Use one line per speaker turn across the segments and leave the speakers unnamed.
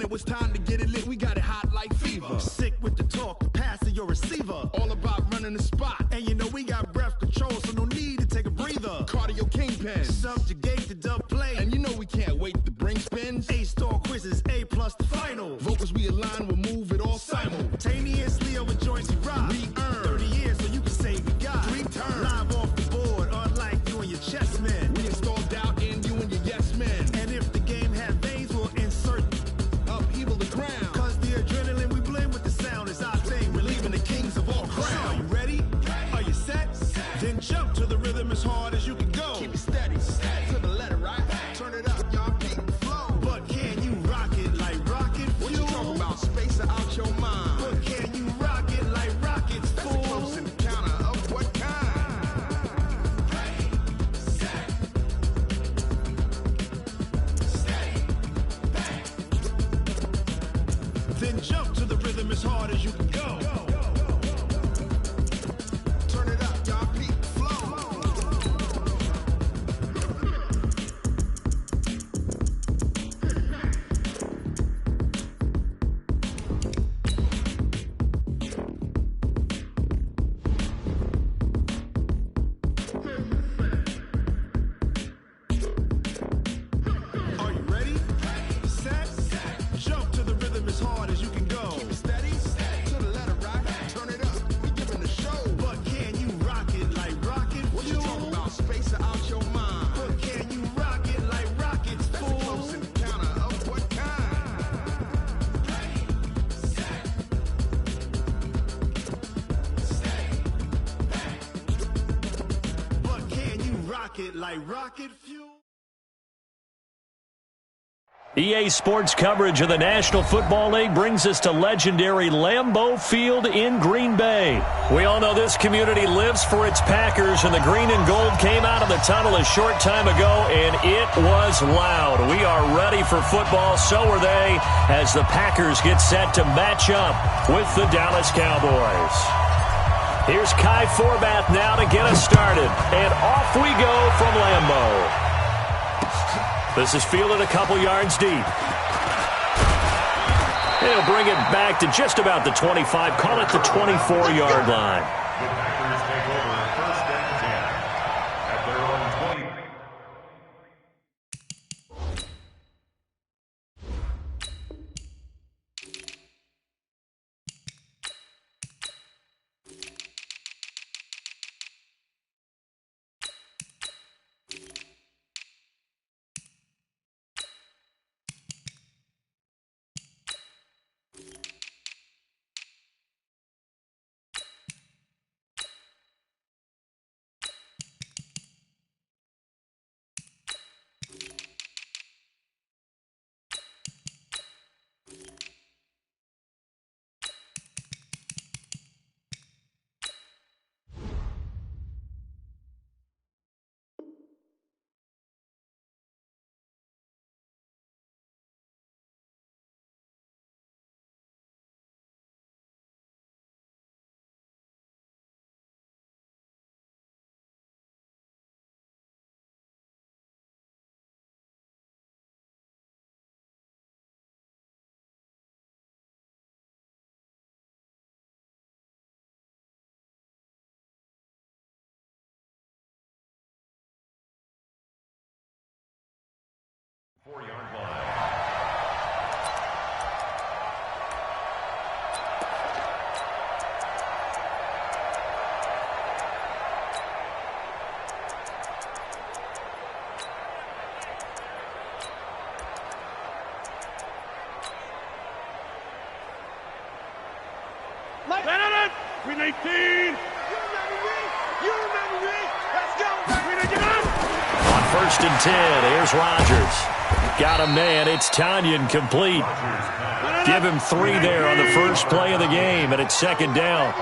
it was time to get it lit, we got it hot like fever.
Sick with the talk, the pass to your receiver.
All about running the spot.
And you know we got breath control, so no need to take a breather.
Cardio kingpin.
Subjugate the dub play.
And you know we can't wait to bring spins.
A-star quizzes, A+ the final.
Vocals we align, we'll move it all
simultaneously over joints we rock.
We earn
30 years so you can say we got
3 turns.
Live off the board, unlike you and your chess men.
We install doubt in you and your yes men.
And if the game had veins, we'll insert
upheaval the crown.
Cause the adrenaline we blend with the sound is our thing. Relieving the kings of all crowns. Are you ready? Are you set? Then jump to the rhythm as hard as you can go.
Keep it steady, to the letter, right? Turn it up, y'all, beat the flow.
But can you rock it like rocket fuel?
What you talking about? Space out your mind.
But can you rock it like rockets, fool?
That's a close encounter of what kind?
Ready, set, steady, back.
Then jump to the rhythm as hard as you can go.
Turn it up, y'all, beat the flow.
Are you ready? Set, jump to the rhythm as hard as you can go.
Keep it steady, to the letter, right? Turn it up, we giving the show.
But can you rock it like rocket
What you
fuel?
talking about? Space out your mind.
But can you rock it like rockets,
That's a
fool?
close encounter of what kind?
Ready, set, steady, back.
But can you rock it like rocket fuel?
EA Sports coverage of the National Football League brings us to legendary Lambeau Field in Green Bay. We all know this community lives for its Packers, and the green and gold came out of the tunnel a short time ago, and it was loud. We are ready for football, so are they, as the Packers get set to match up with the Dallas Cowboys. Here's Kai Forbath now to get us started, and off we go from Lambeau. This is fielded a couple yards deep. He'll bring it back to just about the 25, call it the 24-yard line.
The Packers take over first and 10 at their own 20. Four-yard line.
Green 18! You remember me? Let's go! Green 18!
On first and 10, here's Rodgers. Got a man. It's Tanyan complete. Give him 3 there on the first play of the game, and it's second down.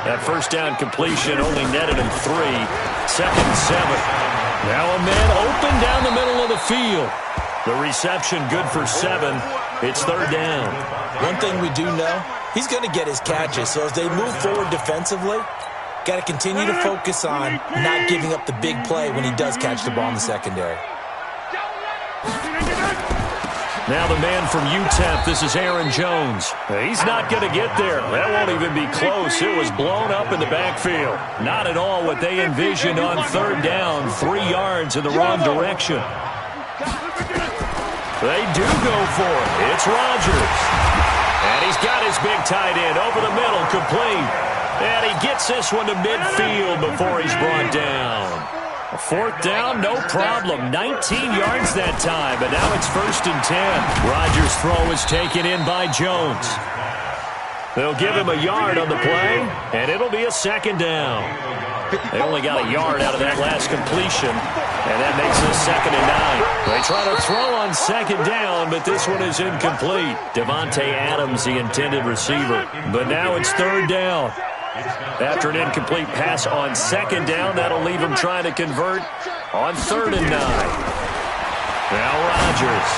That first down completion only netted him 3. Second and 7. Now a man open down the middle of the field. The reception good for 7. It's third down.
One thing we do know, he's going to get his catches. So as they move forward defensively, got to continue to focus on not giving up the big play when he does catch the ball in the secondary.
Now the man from UTEP, this is Aaron Jones. He's not going to get there. That won't even be close. It was blown up in the backfield. Not at all what they envisioned on third down. 3 yards in the wrong direction. They do go for it. It's Rodgers. And he's got his big tight end over the middle, complete. And he gets this one to midfield before he's brought down. A fourth down, no problem. 19 yards that time, but now it's 1st and 10. Rodgers' throw is taken in by Jones. They'll give him a yard on the play, and it'll be a 2nd down. They only got a yard out of that last completion, and that makes it 2nd and 9. They try to throw on 2nd down, but this one is incomplete. Devontae Adams, the intended receiver. But now it's 3rd down. After an incomplete pass on 2nd down, that'll leave him trying to convert on 3rd and 9. Now Rodgers.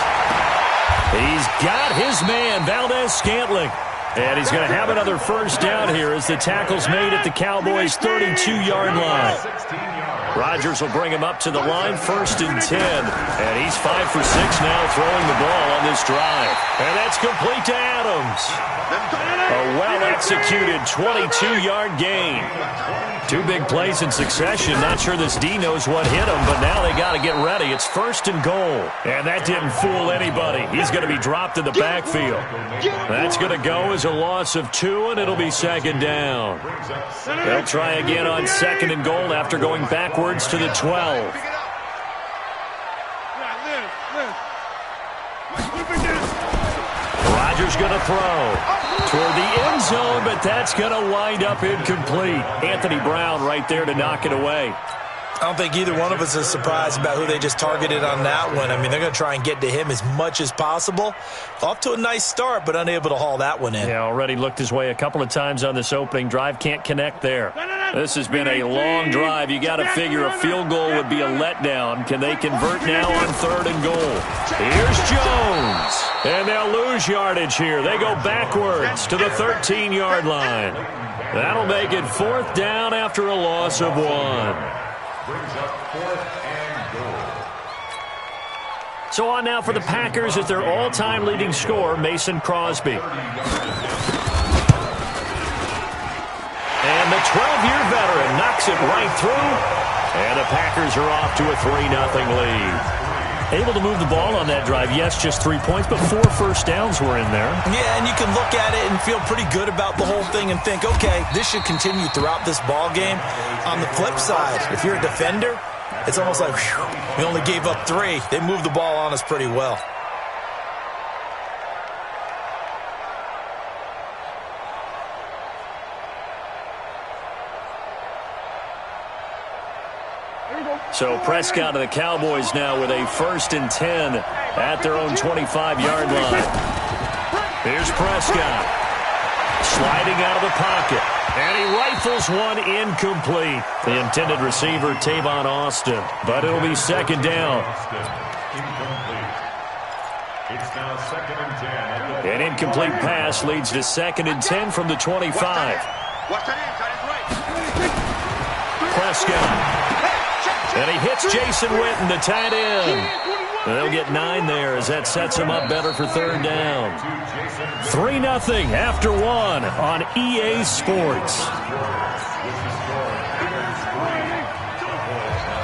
He's got his man, Valdez-Scantling. And he's going to have another 1st down here as the tackle's made at the Cowboys' 32-yard line. Rodgers will bring him up to the line, 1st and 10. And he's 5 for 6 now throwing the ball on this drive. And that's complete to Adams. A well-executed 22-yard gain. 2 big plays in succession. Not sure this D knows what hit him, but now they got to get ready. It's 1st and goal. And that didn't fool anybody. He's going to be dropped in the backfield. That's going to go as a loss of 2, and it'll be 2nd down. They'll try again on 2nd and goal after going backwards to the 12. Rodgers going to throw toward the end zone, but that's going to wind up incomplete. Anthony Brown right there to knock it away.
I don't think either one of us is surprised about who they just targeted on that one. I mean, they're going to try and get to him as much as possible. Off to a nice start, but unable to haul that one in.
Yeah, already looked his way a couple of times on this opening drive. Can't connect there. This has been a long drive. You got to figure a field goal would be a letdown. Can they convert now on 3rd and goal? Here's Jones. And they'll lose yardage here. They go backwards to the 13-yard line. That'll make it 4th down after a loss of 1.
Brings up 4th and goal.
So on now for the Packers at their all-time leading scorer, Mason Crosby. And the 12-year veteran knocks it right through. And the Packers are off to a 3-0 lead. Able to move the ball on that drive. Yes, just 3 points, but 4 first downs were in there.
Yeah, and you can look at it and feel pretty good about the whole thing and think, okay, this should continue throughout this ball game. On the flip side, if you're a defender, it's almost like, whew, we only gave up 3. They moved the ball on us pretty well.
So Prescott and the Cowboys now with a 1st and 10 at their own 25-yard line. Here's Prescott sliding out of the pocket. And he rifles one incomplete. The intended receiver, Tavon Austin. But it'll be 2nd down.
Incomplete. It's now 2nd and 10.
An incomplete pass leads to 2nd and 10 from the 25. Prescott. And he hits Jason Witten, the tight end. They'll get 9 there as that sets him up better for 3rd down. 3-0 after 1 on EA Sports.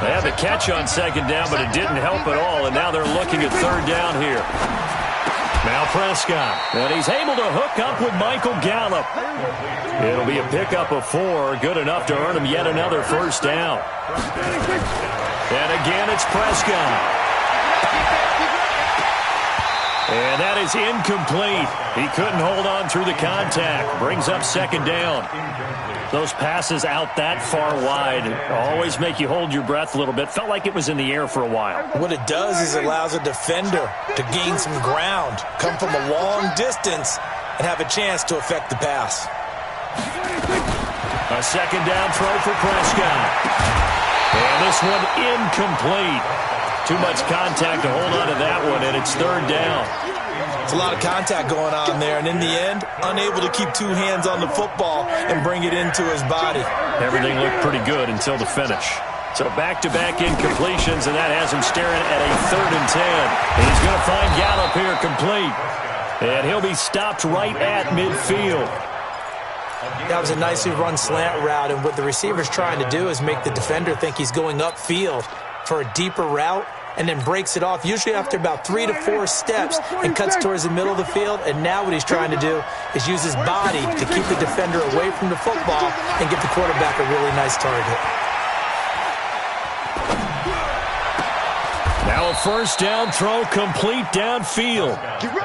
They had the catch on 2nd down, but it didn't help at all, and now they're looking at 3rd down here. Now Prescott, and he's able to hook up with Michael Gallup. It'll be a pickup of 4, good enough to earn him yet another 1st down. And again, it's Prescott. And that is incomplete. He couldn't hold on through the contact. Brings up 2nd down. Those passes out that far wide always make you hold your breath a little bit. Felt like it was in the air for a while.
What it does is it allows a defender to gain some ground, come from a long distance, and have a chance to affect the pass.
A 2nd down throw for Prescott. And this one incomplete. Too much contact to hold on to that one, and it's 3rd down.
It's a lot of contact going on there, and in the end, unable to keep 2 hands on the football and bring it into his body.
Everything looked pretty good until the finish. So back-to-back incompletions, and that has him staring at a 3rd and 10. And he's going to find Gallup here complete. And he'll be stopped right at midfield.
That was a nicely run slant route, and what the receiver's trying to do is make the defender think he's going upfield for a deeper route, and then breaks it off, usually after about 3 to 4 steps, and cuts towards the middle of the field. And now what he's trying to do is use his body to keep the defender away from the football and give the quarterback a really nice target.
Now a first down throw complete downfield.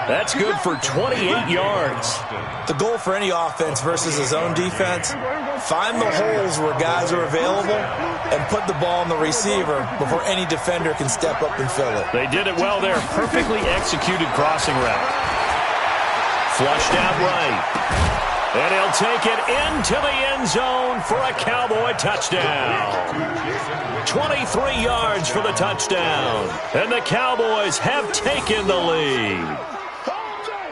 That's good for 28 yards.
The goal for any offense versus his own defense, find the holes where guys are available and put the ball on the receiver before any defender can step up and fill it.
They did it well there. Perfectly executed crossing route. Flushed out right. And he'll take it into the end zone for a Cowboy touchdown. 23 yards for the touchdown. And the Cowboys have taken the lead.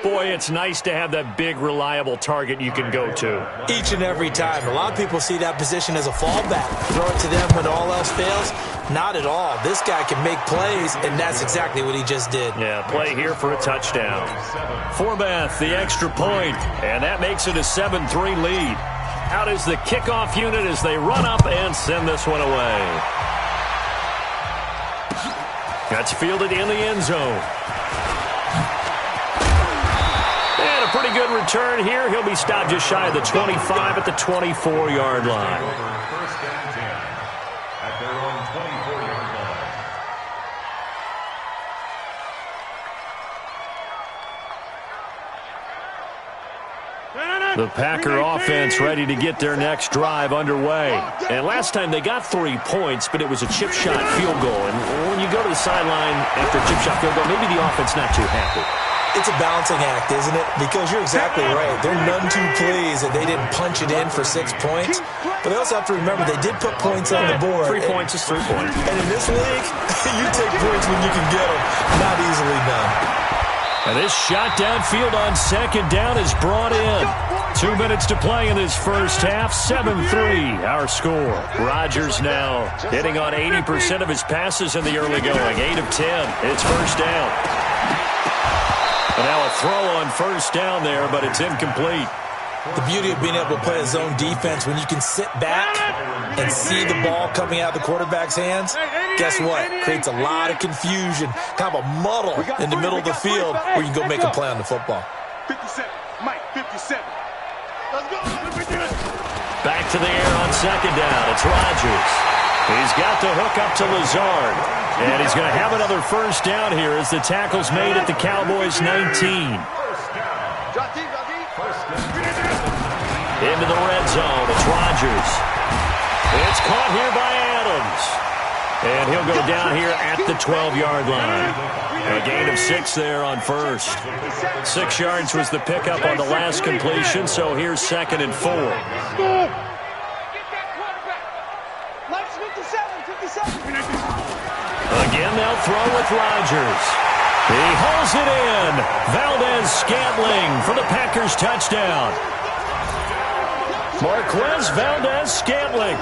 Boy, it's nice to have that big, reliable target you can go to.
Each and every time. A lot of people see that position as a fallback. Throw it to them when all else fails. Not at all. This guy can make plays, and that's exactly what he just did.
Yeah, play here for a touchdown. Forbath, the extra point, and that makes it a 7-3 lead. Out is the kickoff unit as they run up and send this one away. That's fielded in the end zone. And a pretty good return here. He'll be stopped just shy of the 25 at the 24-yard line.
First down 10 at their own 24-yard line.
The Packer offense ready to get their next drive underway. And last time they got 3 points, but it was a chip shot field goal. And when you go to the sideline after a chip shot field goal, maybe the offense not too happy.
It's a balancing act, isn't it? Because you're exactly right. They're none too pleased that they didn't punch it in for 6 points. But they also have to remember they did put points on the board.
3 points is 3 points.
And in this league, you take points when you can get them. Not easily done.
And this shot downfield on second down is brought in. 2 minutes to play in this first half. 7-3 our score. Rodgers now hitting on 80% of his passes in the early going. 8 of 10. It's first down. And now a throw on first down there, but it's incomplete.
The beauty of being able to play a zone defense, when you can sit back and see the ball coming out of the quarterback's hands, guess what? Creates a lot of confusion, kind of a muddle in the middle of the field where you can go make a play on the football.
57, Mike, 57. Let's go.
Back to the air on second down. It's Rodgers. He's got the hook up to Lazard. And he's going to have another first down here as the tackle's made at the Cowboys' 19. Into the red zone. It's Rodgers. It's caught here by Adams. And he'll go down here at the 12-yard line. A gain of 6 there on first. 6 yards was the pickup on the last completion, so here's 2nd and 4. Again, they'll throw with Rodgers. He hauls it in. Valdez-Scantling for the Packers touchdown. Marquez Valdez-Scantling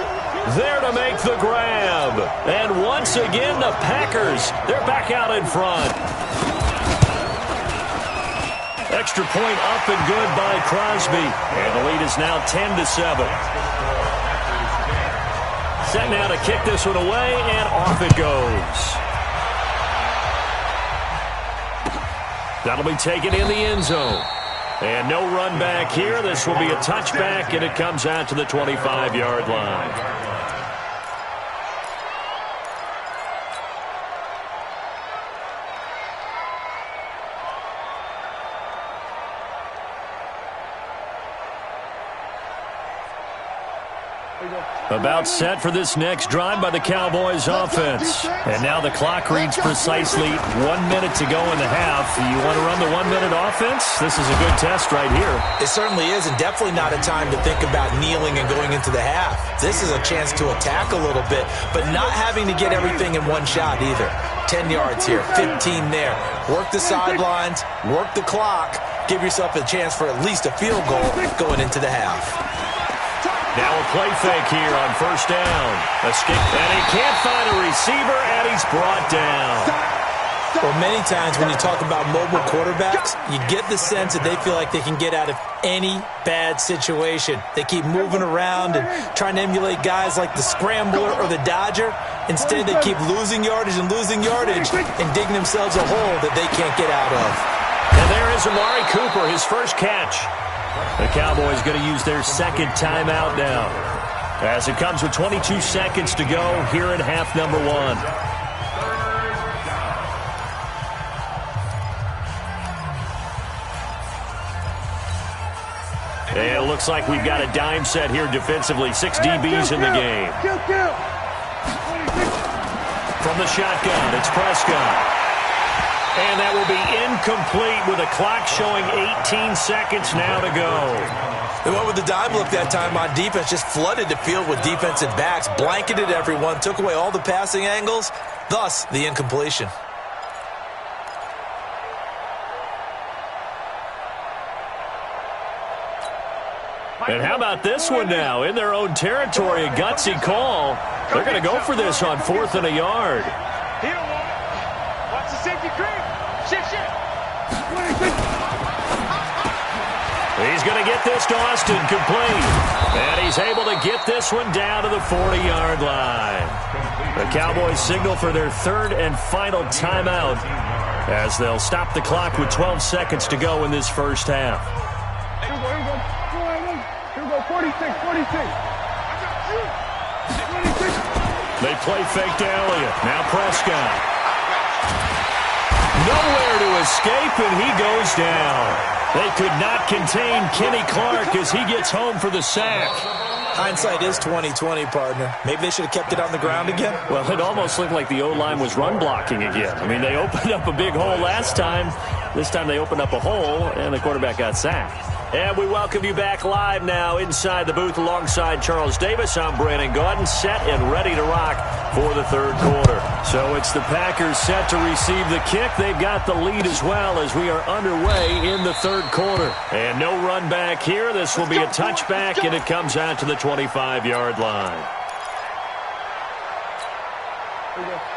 there to make the grab. And once again, the Packers, they're back out in front. Extra point up and good by Crosby. And the lead is now 10-7. Set now to kick this one away, and off it goes. That'll be taken in the end zone. And no run back here. This will be a touchback, and it comes out to the 25-yard line. About set for this next drive by the Cowboys offense. And now the clock reads precisely 1 minute to go in the half. You want to run the 1 minute offense? This is a good test right here.
It certainly is, and definitely not a time to think about kneeling and going into the half. This is a chance to attack a little bit, but not having to get everything in one shot either. 10 yards here, 15 there. Work the sidelines, work the clock, give yourself a chance for at least a field goal going into the half.
Now a play fake here on first down. Escape, and he can't find a receiver, and he's brought down.
Well, many times when you talk about mobile quarterbacks, you get the sense that they feel like they can get out of any bad situation. They keep moving around and trying to emulate guys like the Scrambler or the Dodger. Instead, they keep losing yardage and digging themselves a hole that they can't get out of.
And there is Amari Cooper, his first catch. The Cowboys going to use their second timeout now, as it comes with 22 seconds to go here in half number 1. And it looks like we've got a dime set here defensively. 6 DBs in the game. From the shotgun, it's Prescott. And that will be incomplete with a clock showing 18 seconds now to go.
They went with the dime look that time on defense, just flooded the field with defensive backs, blanketed everyone, took away all the passing angles, thus the incompletion.
And how about this one now? In their own territory, a gutsy call. They're going to go for this on 4th and a yard.
He don't want it. Watch the safety creep. Shit.
He's going to get this to Austin, complete. And he's able to get this one down to the 40-yard line. The Cowboys signal for their third and final timeout, as they'll stop the clock with 12 seconds to go in this first half.
Here we go, 46.
They play fake to Elliott. Now Prescott. Nowhere to escape, and he goes down. They could not contain Kenny Clark as he gets home for the sack.
Hindsight is 20/20, partner. Maybe they should have kept it on the ground again.
Well, it almost looked like the O-line was run blocking again. I mean, they opened up a big hole last time. This time they opened up a hole, and the quarterback got sacked. And we welcome you back live now inside the booth alongside Charles Davis. I'm Brandon Gaudin, set and ready to rock for the third quarter. So it's the Packers set to receive the kick. They've got the lead as well as we are underway in the third quarter. And no run back here. This will be a touchback, and it comes out to the 25-yard line.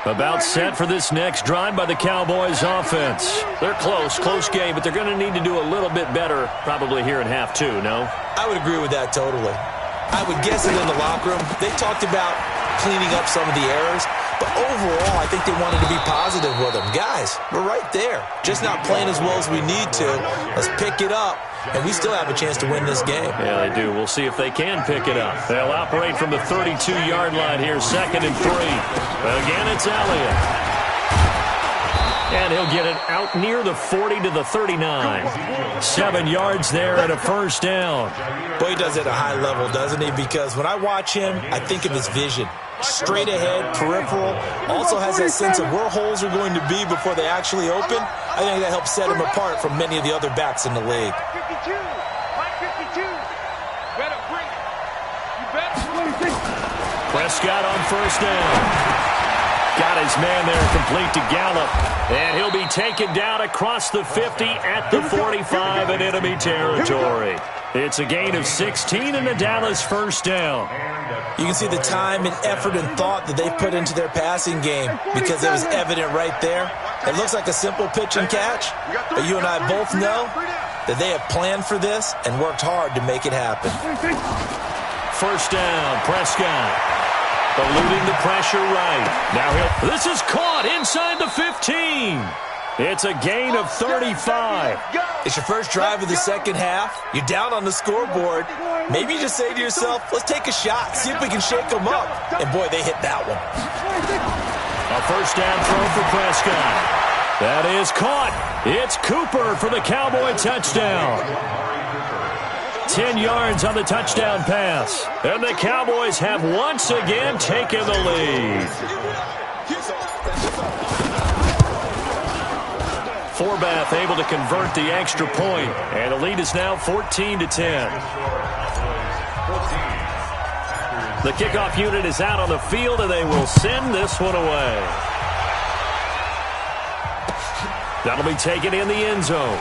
About set for this next drive by the Cowboys offense. They're close game, but they're going to need to do a little bit better probably here in half 2, no?
I would agree with that totally. I would guess that in the locker room, they talked about cleaning up some of the errors, but overall, I think they wanted to be positive with them. Guys, we're right there. Just not playing as well as we need to. Let's pick it up, and we still have a chance to win this game.
Yeah, they do. We'll see if they can pick it up. They'll operate from the 32-yard line here, 2nd and 3. Again, it's Elliott. And he'll get it out near the 40 to the 39. 7 yards there and a first down.
Boy, he does it at a high level, doesn't he? Because when I watch him, I think of his vision. Straight ahead, peripheral. Also has that sense of where holes are going to be before they actually open. I think that helps set him apart from many of the other backs in the league.
52. Mike 52. Better bring it. You better.
Prescott on first down. Got his man there, complete to Gallup. And he'll be taken down across the 50 at the 45 in enemy territory. It's a gain of 16 and a Dallas first down.
You can see the time and effort and thought that they've put into their passing game because it was evident right there. It looks like a simple pitch and catch, but you and I both know that they have planned for this and worked hard to make it happen.
First down, Prescott. Eluding the pressure right. This is caught inside the 15. It's a gain of 35.
It's your first drive of the second half. You're down on the scoreboard. Maybe you just say to yourself, let's take a shot, see if we can shake them up. And boy, they hit that one.
A first down throw for Prescott. That is caught. It's Cooper for the Cowboy touchdown. 10 yards on the touchdown pass. And the Cowboys have once again taken the lead. Forbath able to convert the extra point, and the lead is now 14-10. The kickoff unit is out on the field, and they will send this one away. That'll be taken in the end zone.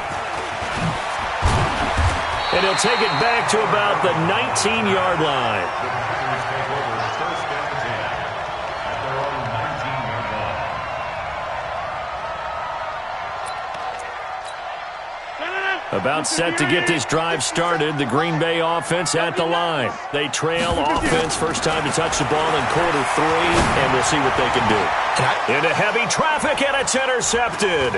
And he'll take it back to about the 19-yard line.
The Packers take over first and 10 at their own 19-yard line.
About set to get this drive started. The Green Bay offense at the line. They trail offense. First time to touch the ball in quarter 3, and we'll see what they can do. Into heavy traffic, and it's intercepted.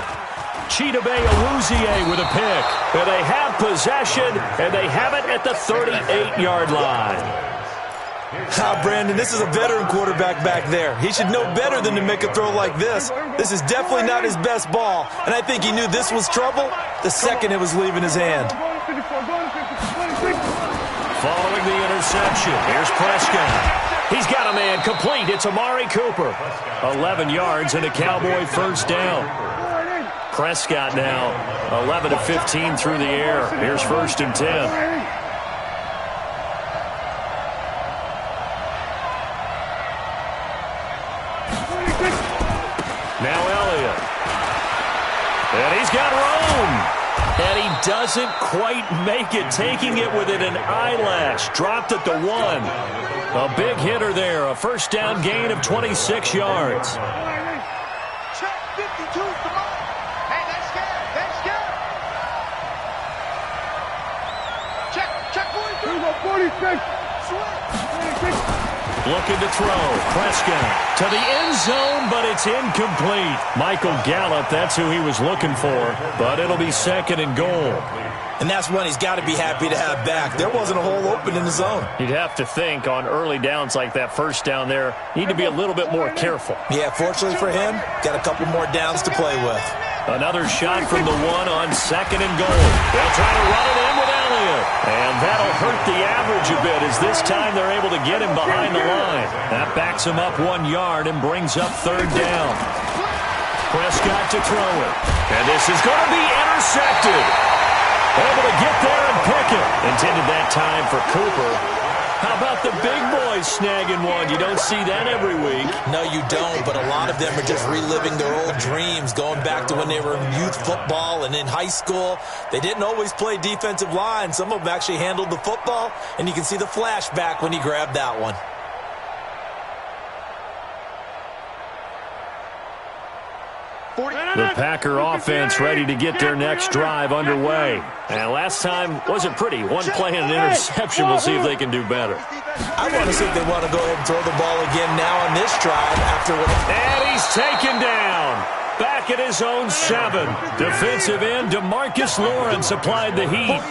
Chidobe Awuzie with a pick. And they have possession, and they have it at the 38-yard line.
Brandon, this is a veteran quarterback back there. He should know better than to make a throw like this. This is definitely not his best ball, and I think he knew this was trouble the second it was leaving his hand.
Following the interception, here's Prescott. He's got a man complete. It's Amari Cooper. 11 yards and a Cowboy first down. Prescott now 11 of 15 through the air. Here's first and 10. Now Elliott. And he's got room. And he doesn't quite make it, taking it within an eyelash. Dropped at the 1. A big hitter there. A first down gain of 26 yards.
Check 52's the mark. Hey, that's scared. That's scared. Check 43. 46.
Looking to throw. Prescott to the end zone, but it's incomplete. Michael Gallup, that's who he was looking for, but it'll be second and goal.
And that's one he's got to be happy to have back. There wasn't a hole open in the zone.
You'd have to think on early downs like that first down there, need to be a little bit more careful.
Yeah, fortunately for him, got a couple more downs to play with.
Another shot from the 1 on second and goal. They'll try to run it in with Elliott. And that'll hurt the average a bit as this time they're able to get him behind the line. That backs him up 1 yard and brings up third down. Prescott to throw it. And this is going to be intercepted. Able to get there and pick it. Intended that time for Cooper. How about the big boys snagging one? You don't see that every week.
No, you don't, but a lot of them are just reliving their old dreams, going back to when they were in youth football and in high school. They didn't always play defensive line. Some of them actually handled the football, and you can see the flashback when he grabbed that one.
The Packer offense ready to get their next drive underway. And last time wasn't pretty. One play and an interception. We'll see if they can do better.
I want to see if they want to go ahead and throw the ball again now on this drive after what.
And he's taken down. Back at his own 7. Defensive end DeMarcus Lawrence applied the heat.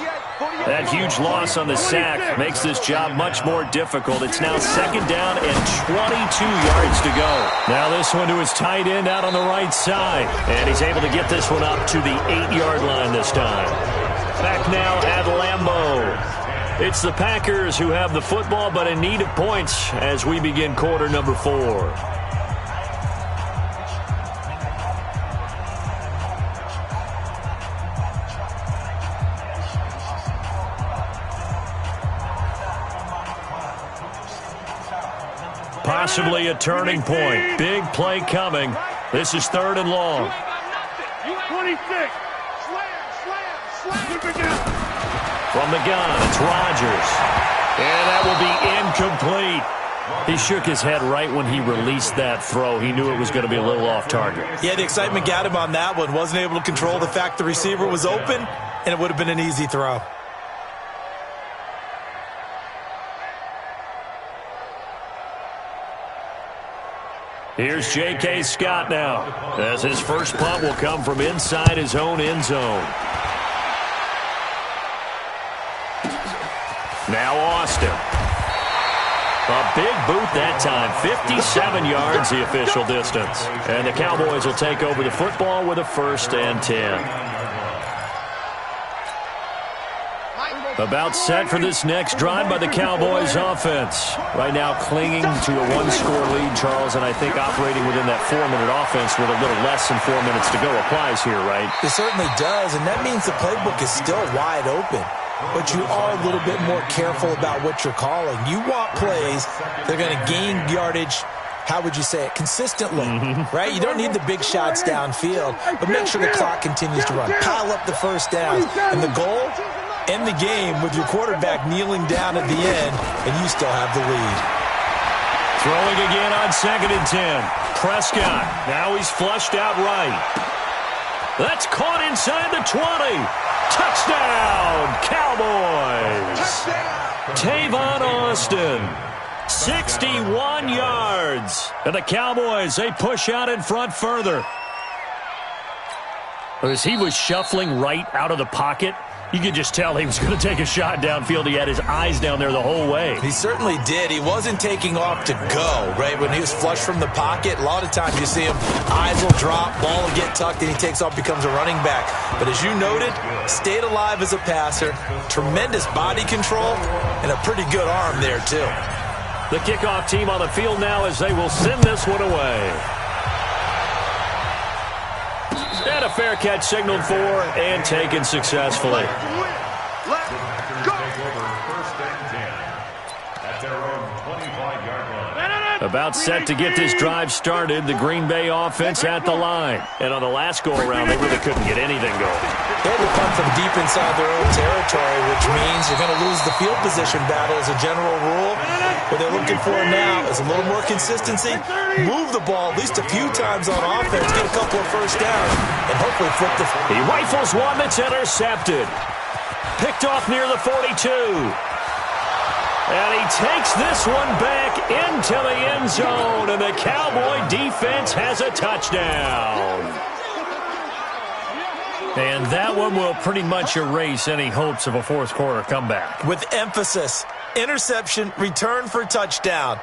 That huge loss on the sack makes this job much more difficult. It's now second down and 22 yards to go. Now this one to his tight end out on the right side. And he's able to get this one up to the 8-yard line this time. Back now at Lambeau. It's the Packers who have the football but in need of points as we begin quarter number 4. Possibly a turning point. Big play coming. This is third and long.
26.
From the gun, it's Rodgers. And that will be incomplete. He shook his head right when he released that throw. He knew it was going to be a little off target.
Yeah, the excitement got him on that one. Wasn't able to control the fact the receiver was open, and it would have been an easy throw.
Here's J.K. Scott now, as his first punt will come from inside his own end zone. Now Austin. A big boot that time, 57 yards the official distance. And the Cowboys will take over the football with a first and 10. About set for this next drive by the Cowboys offense. Right now clinging to a one-score lead, Charles, and I think operating within that 4-minute offense with a little less than 4 minutes to go applies here, right?
It certainly does, and that means the playbook is still wide open. But you are a little bit more careful about what you're calling. You want plays that are going to gain yardage, how would you say it, consistently, right? You don't need the big shots downfield, but make sure the clock continues to run. Pile up the first down, and the goal, end the game with your quarterback kneeling down at the end, and you still have the lead.
Throwing again on 2nd and 10. Prescott, now he's flushed out right. That's caught inside the 20. Touchdown, Cowboys. Tavon Austin, 61 yards. And the Cowboys, they push out in front further. As he was shuffling right out of the pocket, you could just tell he was going to take a shot downfield. He had his eyes down there the whole way.
He certainly did. He wasn't taking off to go, right? When he was flush from the pocket, a lot of times you see him, eyes will drop, ball will get tucked, and he takes off, becomes a running back. But as you noted, stayed alive as a passer, tremendous body control, and a pretty good arm there, too.
The kickoff team on the field now as they will send this one away. And a fair catch signaled for and taken successfully.
Let's go.
At their own 25-yard line.
About set to get this drive started, the Green Bay offense at the line. And on the last go-around, they really couldn't get anything going.
They had to punt from deep inside their own territory, which means you're going to lose the field position battle as a general rule. What they're looking for now is a little more consistency, move the ball at least a few times on offense, get a couple of first downs, and hopefully flip the...
He rifles one that's intercepted. Picked off near the 42. And he takes this one back into the end zone, and the Cowboy defense has a touchdown. And that one will pretty much erase any hopes of a fourth quarter comeback.
With emphasis, interception, return for touchdown.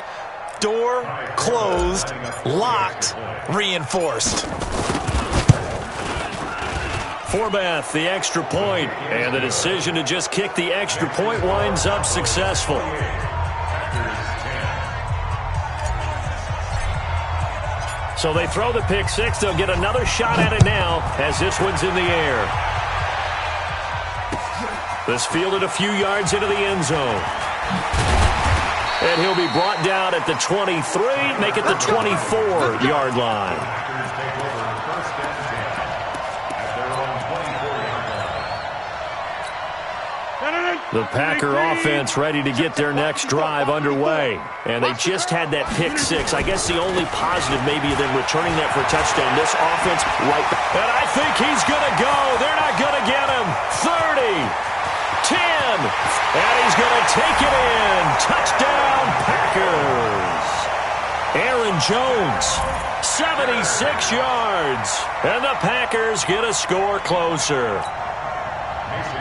Door closed, locked, reinforced.
Forbath, the extra point, and the decision to just kick the extra point winds up successful. So they throw the pick six. They'll get another shot at it now as this one's in the air. This fielded a few yards into the end zone. And he'll be brought down at the 23, make it the 24-yard line. The Packer offense ready to get their next drive underway. And they just had that pick six. I guess the only positive maybe than returning that for a touchdown. This offense right back. And I think he's going to go. They're not going to get him. 30, 10, and he's going to take it in. Touchdown, Packers. Aaron Jones, 76 yards. And the Packers get a score closer.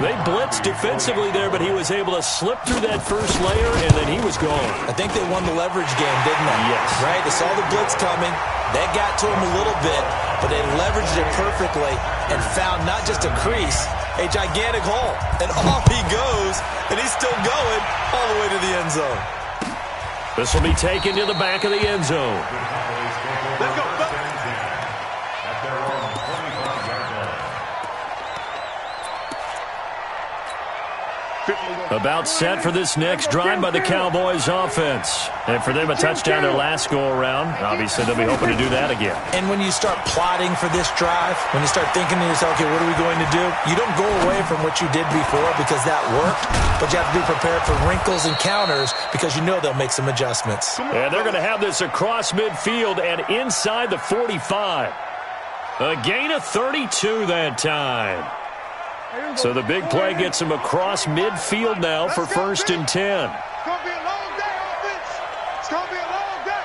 They blitzed defensively there, but he was able to slip through that first layer, and then he was gone.
I think they won the leverage game, didn't they?
Yes.
Right? They saw the blitz coming. That got to him a little bit, but they leveraged it perfectly and found not just a crease, a gigantic hole. And off he goes, and he's still going all the way to the end zone.
This will be taken to the back of the end zone.
Let's go.
At their own 25-yard line.
About set for this next drive by the Cowboys offense. And for them, a touchdown their last go-around. Obviously, they'll be hoping to do that again.
And when you start plotting for this drive, when you start thinking to yourself, okay, what are we going to do? You don't go away from what you did before because that worked, but you have to be prepared for wrinkles and counters because you know they'll make some adjustments.
And they're going to have this across midfield and inside the 45. A gain of 32 that time. So the big play gets him across midfield now for 1st and 10.
It's going to be a long day, offense. It's going to be a long day.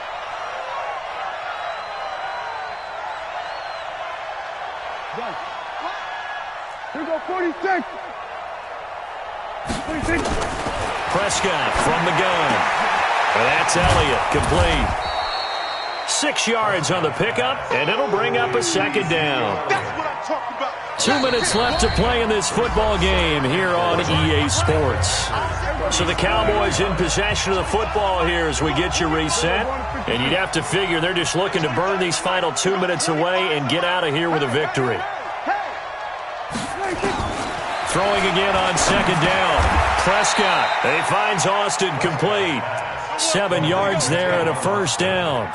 Here we go, 46. 46.
Prescott from the gun. And that's Elliott, complete. 6 yards on the pickup, and it'll bring up a second down.
That's what I'm talking about.
2 minutes left to play in this football game here on EA Sports. So the Cowboys in possession of the football here as we get you reset. And you'd have to figure they're just looking to burn these final 2 minutes away and get out of here with a victory. Throwing again on second down. Prescott, he finds Austin complete. 7 yards there and a first down.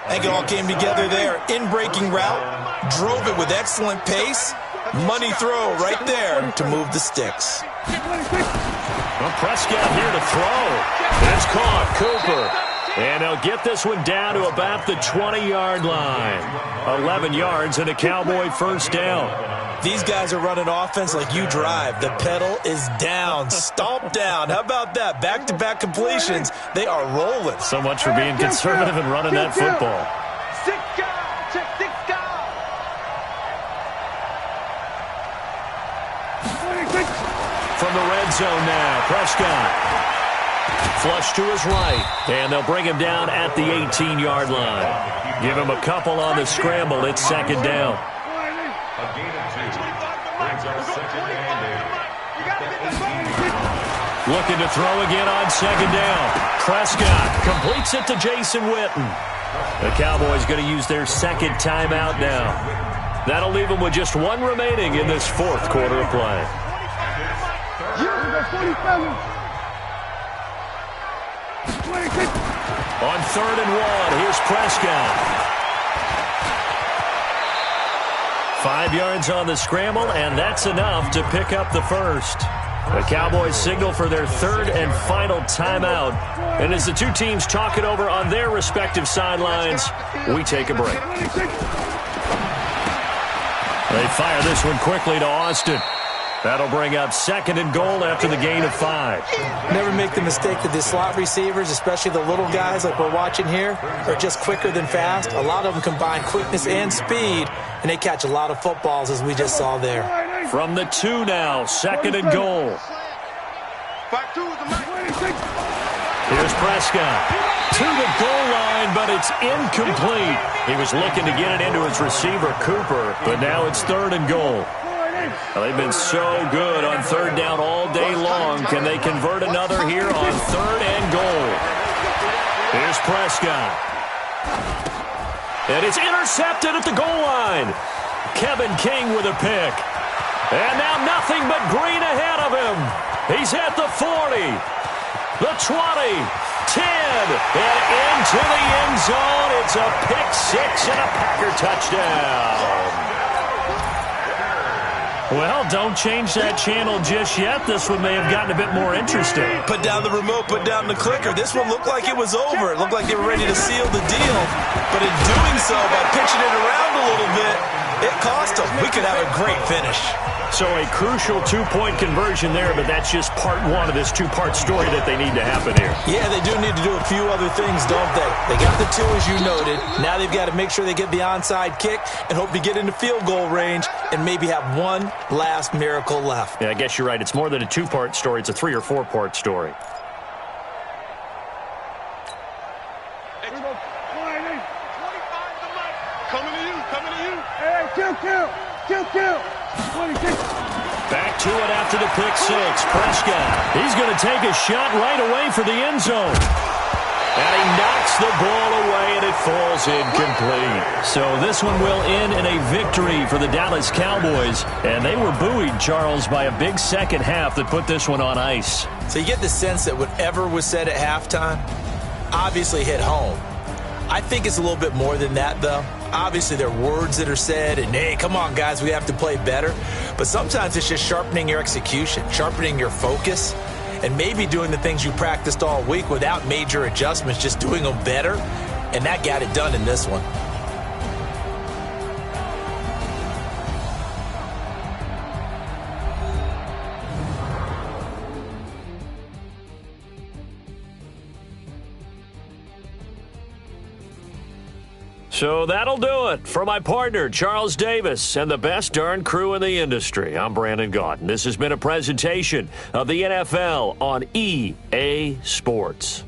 I think it all came together there. In-breaking route, drove it with excellent pace, Money throw right there to move the sticks.
Well, Prescott here to throw. It's caught. Cooper. And he'll get this one down to about the 20-yard line. 11 yards and a Cowboy first down.
These guys are running offense like you drive. The pedal is down, stomp down. How about that? Back-to-back completions. They are rolling.
So much for being conservative and running that football. From the red zone now, Prescott. Flush to his right, and they'll bring him down at the 18-yard line. Give him a couple on the scramble. It's second down.
A gain of 2 brings up second and 8.
Looking to throw again on second down. Prescott completes it to Jason Witten. The Cowboys going to use their second timeout now. That'll leave them with just one remaining in this fourth quarter of play. On 3rd and 1, here's Prescott. 5 yards on the scramble, and that's enough to pick up the first. The Cowboys signal for their third and final timeout. And as the two teams talk it over on their respective sidelines, we take a break. They fire this one quickly to Austin. That'll bring up 2nd and goal after the gain of 5.
Never make the mistake that the slot receivers, especially the little guys like we're watching here, are just quicker than fast. A lot of them combine quickness and speed, and they catch a lot of footballs, as we just saw there.
From the 2 now, 2nd and goal. Here's Prescott. To the goal line, but it's incomplete. He was looking to get it into his receiver, Cooper, but now it's 3rd and goal. Well, they've been so good on 3rd down all day long. Can they convert another here on 3rd and goal? Here's Prescott. And it's intercepted at the goal line. Kevin King with a pick. And now nothing but green ahead of him. He's at the 40, the 20, 10, and into the end zone. It's a pick 6 and a Packer touchdown. Well, don't change that channel just yet. This one may have gotten a bit more interesting.
Put down the remote, put down the clicker. This one looked like it was over. It looked like they were ready to seal the deal. But in doing so, by pitching it around a little bit, it cost them. We could have a great finish.
So a crucial 2-point conversion there, but that's just part one of this 2-part story that they need to happen here.
Yeah, they do need to do a few other things, don't they? They got the 2, as you noted. Now they've got to make sure they get the onside kick and hope to get into field goal range and maybe have one last miracle left.
Yeah, I guess you're right. It's more than a 2-part story. It's a 3- or 4-part story.
Coming to you. Hey, kill.
Back to it after the pick 6. Prescott. He's going to take a shot right away for the end zone. And he knocks the ball away, and it falls incomplete. So this one will end in a victory for the Dallas Cowboys. And they were buoyed, Charles, by a big second half that put this one on ice.
So you get the sense that whatever was said at halftime obviously hit home. I think it's a little bit more than that, though. Obviously, there are words that are said, and, hey, come on, guys, we have to play better. But sometimes it's just sharpening your execution, sharpening your focus, and maybe doing the things you practiced all week without major adjustments, just doing them better, and that got it done in this one.
So that'll do it for my partner, Charles Davis, and the best darn crew in the industry. I'm Brandon Gaudin. This has been a presentation of the NFL on EA Sports.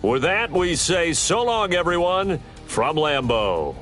With that, we say so long, everyone, from Lambeau.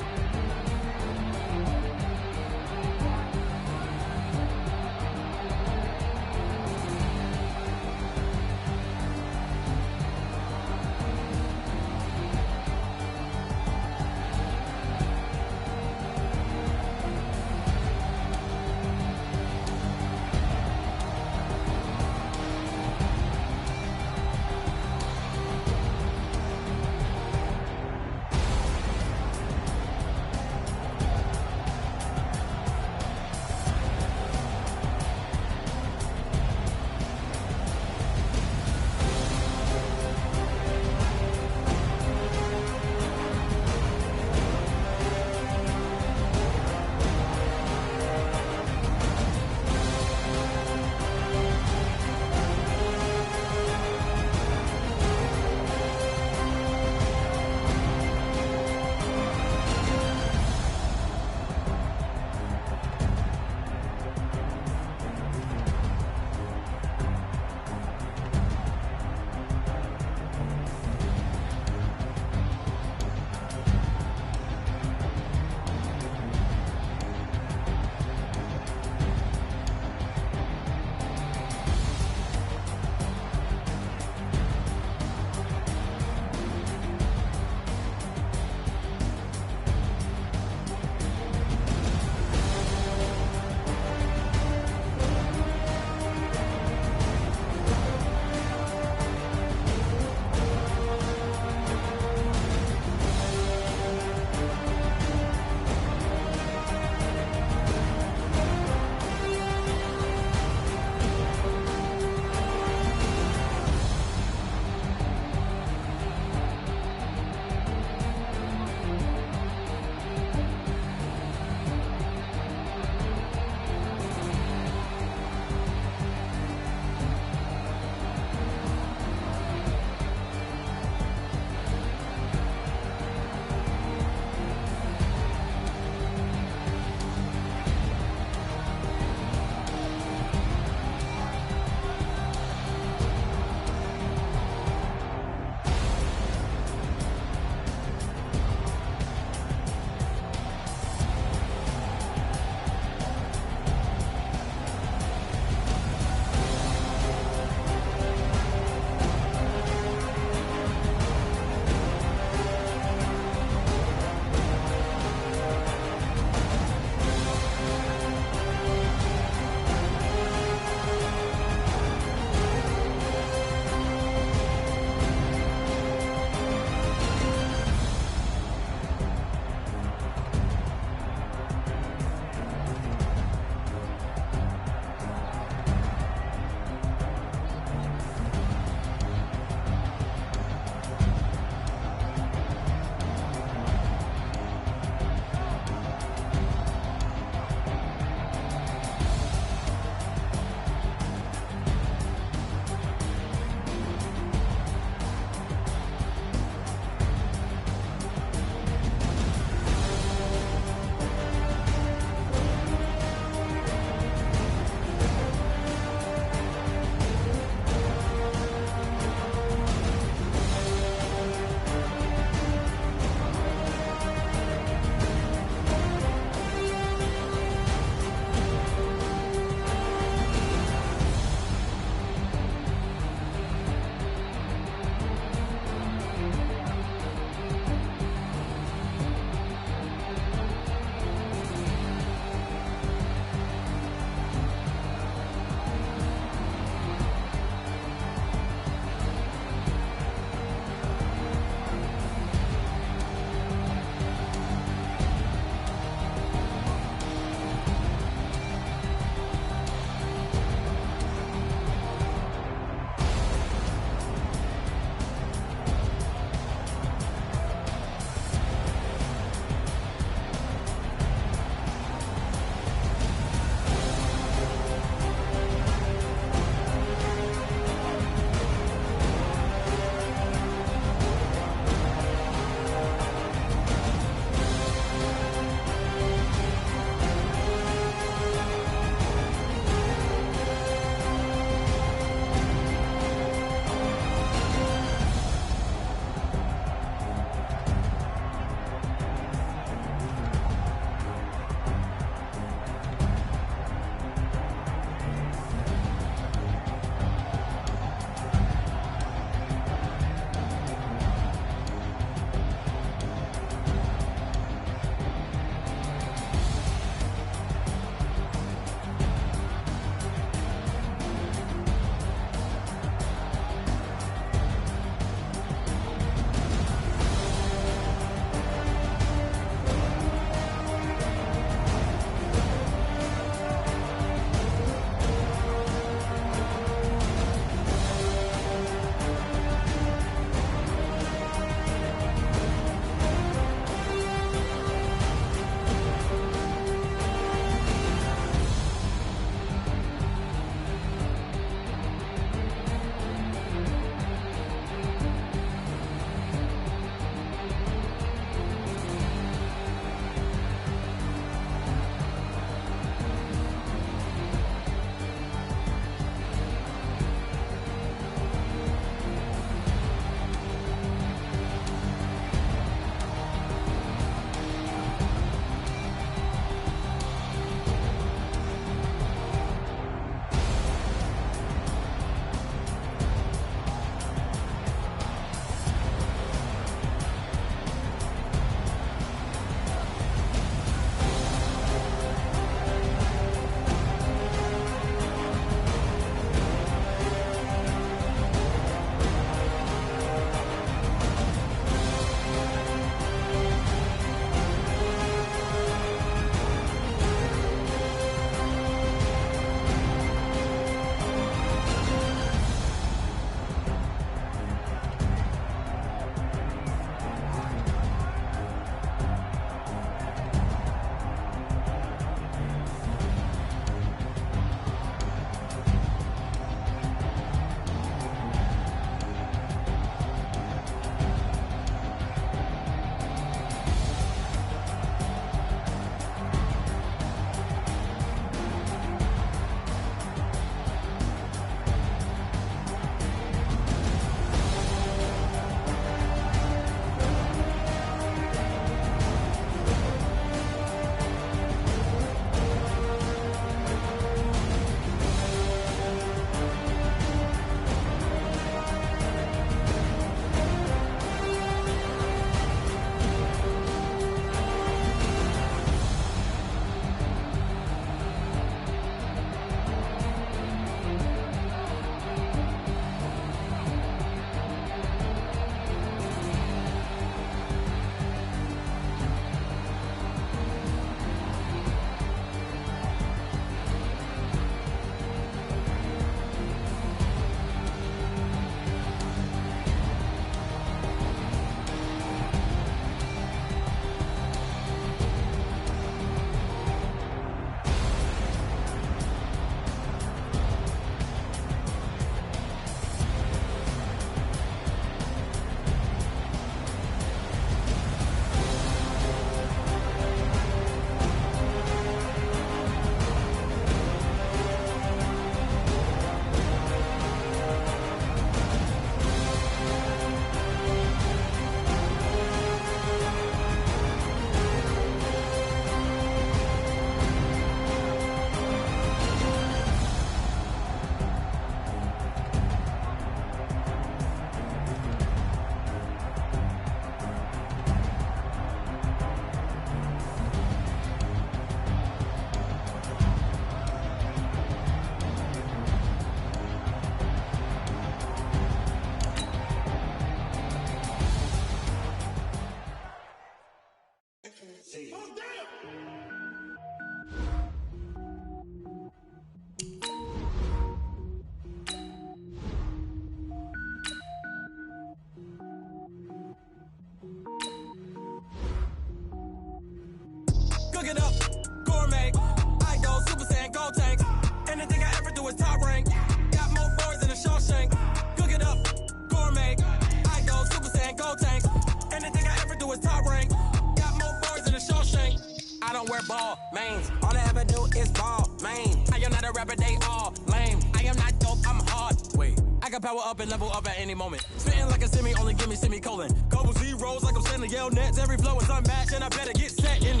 ball, mains. All I ever do is ball, main. I am not a rapper, they all lame. I am not dope, I'm hard. Wait, I can power up and level up at any moment. Spitting like a semi, only give me semicolon. Couple zeros like I'm sending yell nets. Every flow is unmatched and I better get set in.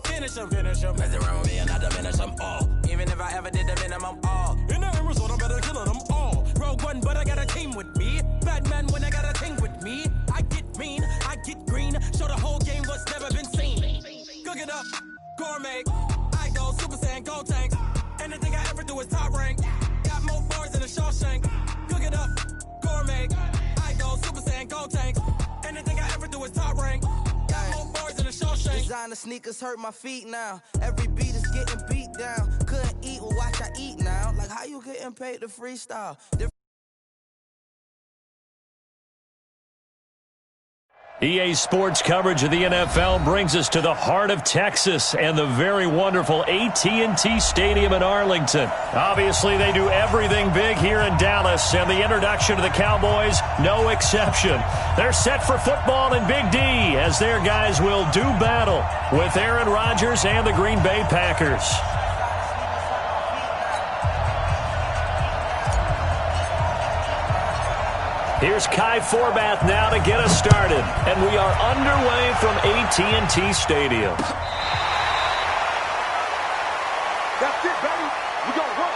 Finish them. Mess around with me and I diminish them all. Even if I ever did the minimum all. In the end result, I'm better killing them all. Rogue one, but I got a team with me. Batman when I got a team with me. I get mean, I get green. Show the whole game what's never been seen. Cook it up, gourmet. I go Super Saiyan, Gold Tank. Anything I ever do is top rank. Got more bars than a Shawshank. Cook it up, gourmet. I go Super Saiyan, Gold Tank. Anything I ever do is top rank. Got more bars than a Shawshank.
Designer sneakers hurt my feet now. Every beat is getting beat down. Couldn't eat, well watch I eat now. Like how you getting paid to freestyle?
EA Sports coverage of the NFL brings us to the heart of Texas and the very wonderful AT&T Stadium in Arlington. Obviously, they do everything big here in Dallas, and the introduction to the Cowboys, no exception. They're set for football in Big D as their guys will do battle with Aaron Rodgers and the Green Bay Packers. Here's Kai Forbath now to get us started. And we are underway from AT&T Stadium.
That's it, baby. We gonna work.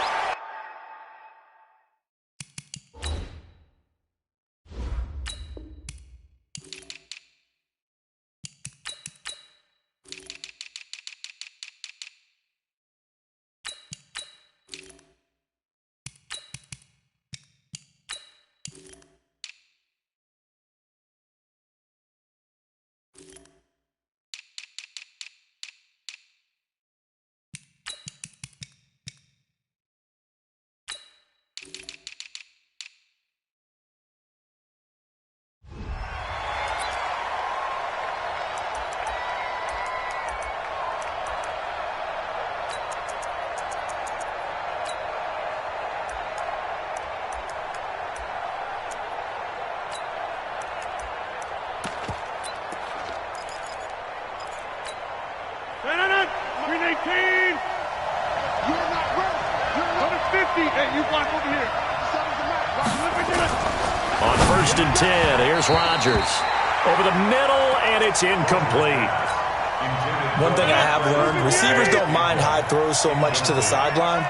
Green 18. You're not ready. You're not 50. Hey, you block over here.
On 1st and 10, here's Rodgers. Over the middle, and it's incomplete.
One thing I have learned, receivers don't mind high throws so much to the sideline,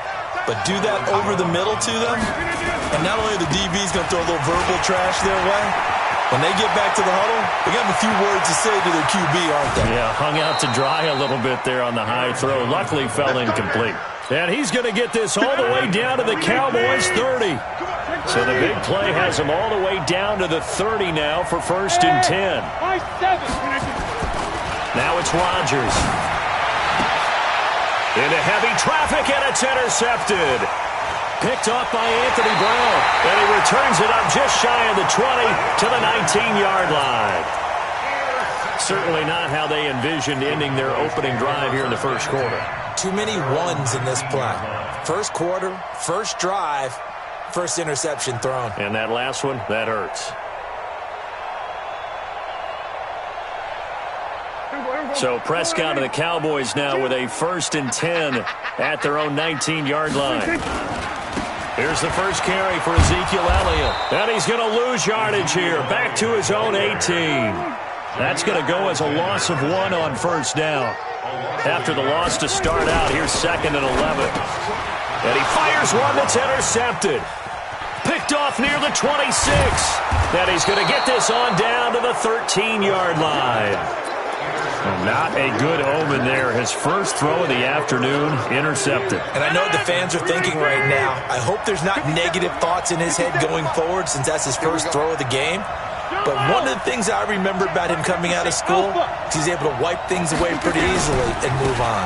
but do that over the middle to them, and not only the DB's going to throw a little verbal trash their way, when they get back to the huddle, they got a few words to say to their QB, aren't they?
Yeah, hung out to dry a little bit there on the high throw. Luckily fell incomplete. And he's going to get this all the way down to the Cowboys' 30. So the big play has him all the way down to the 30 now for 1st and 10. Now it's Rodgers. Into heavy traffic, and it's intercepted. Picked off by Anthony Brown. And he returns it up just shy of the 20 to the 19-yard line. Certainly not how they envisioned ending their opening drive here in the first quarter.
Too many ones in this play. First quarter, first drive, first interception thrown.
And that last one, that hurts. So Prescott and the Cowboys now with a 1st and 10 at their own 19-yard line. Here's the first carry for Ezekiel Elliott. And he's going to lose yardage here. Back to his own 18. That's going to go as a loss of 1 on 1st down. After the loss to start out, here's 2nd and 11. And he fires one that's intercepted. Picked off near the 26. And he's going to get this on down to the 13-yard line. Not a good omen there. His first throw of the afternoon intercepted.
And I know what the fans are thinking right now. I hope there's not negative thoughts in his head going forward since that's his first throw of the game. But one of the things I remember about him coming out of school is he's able to wipe things away pretty easily and move on.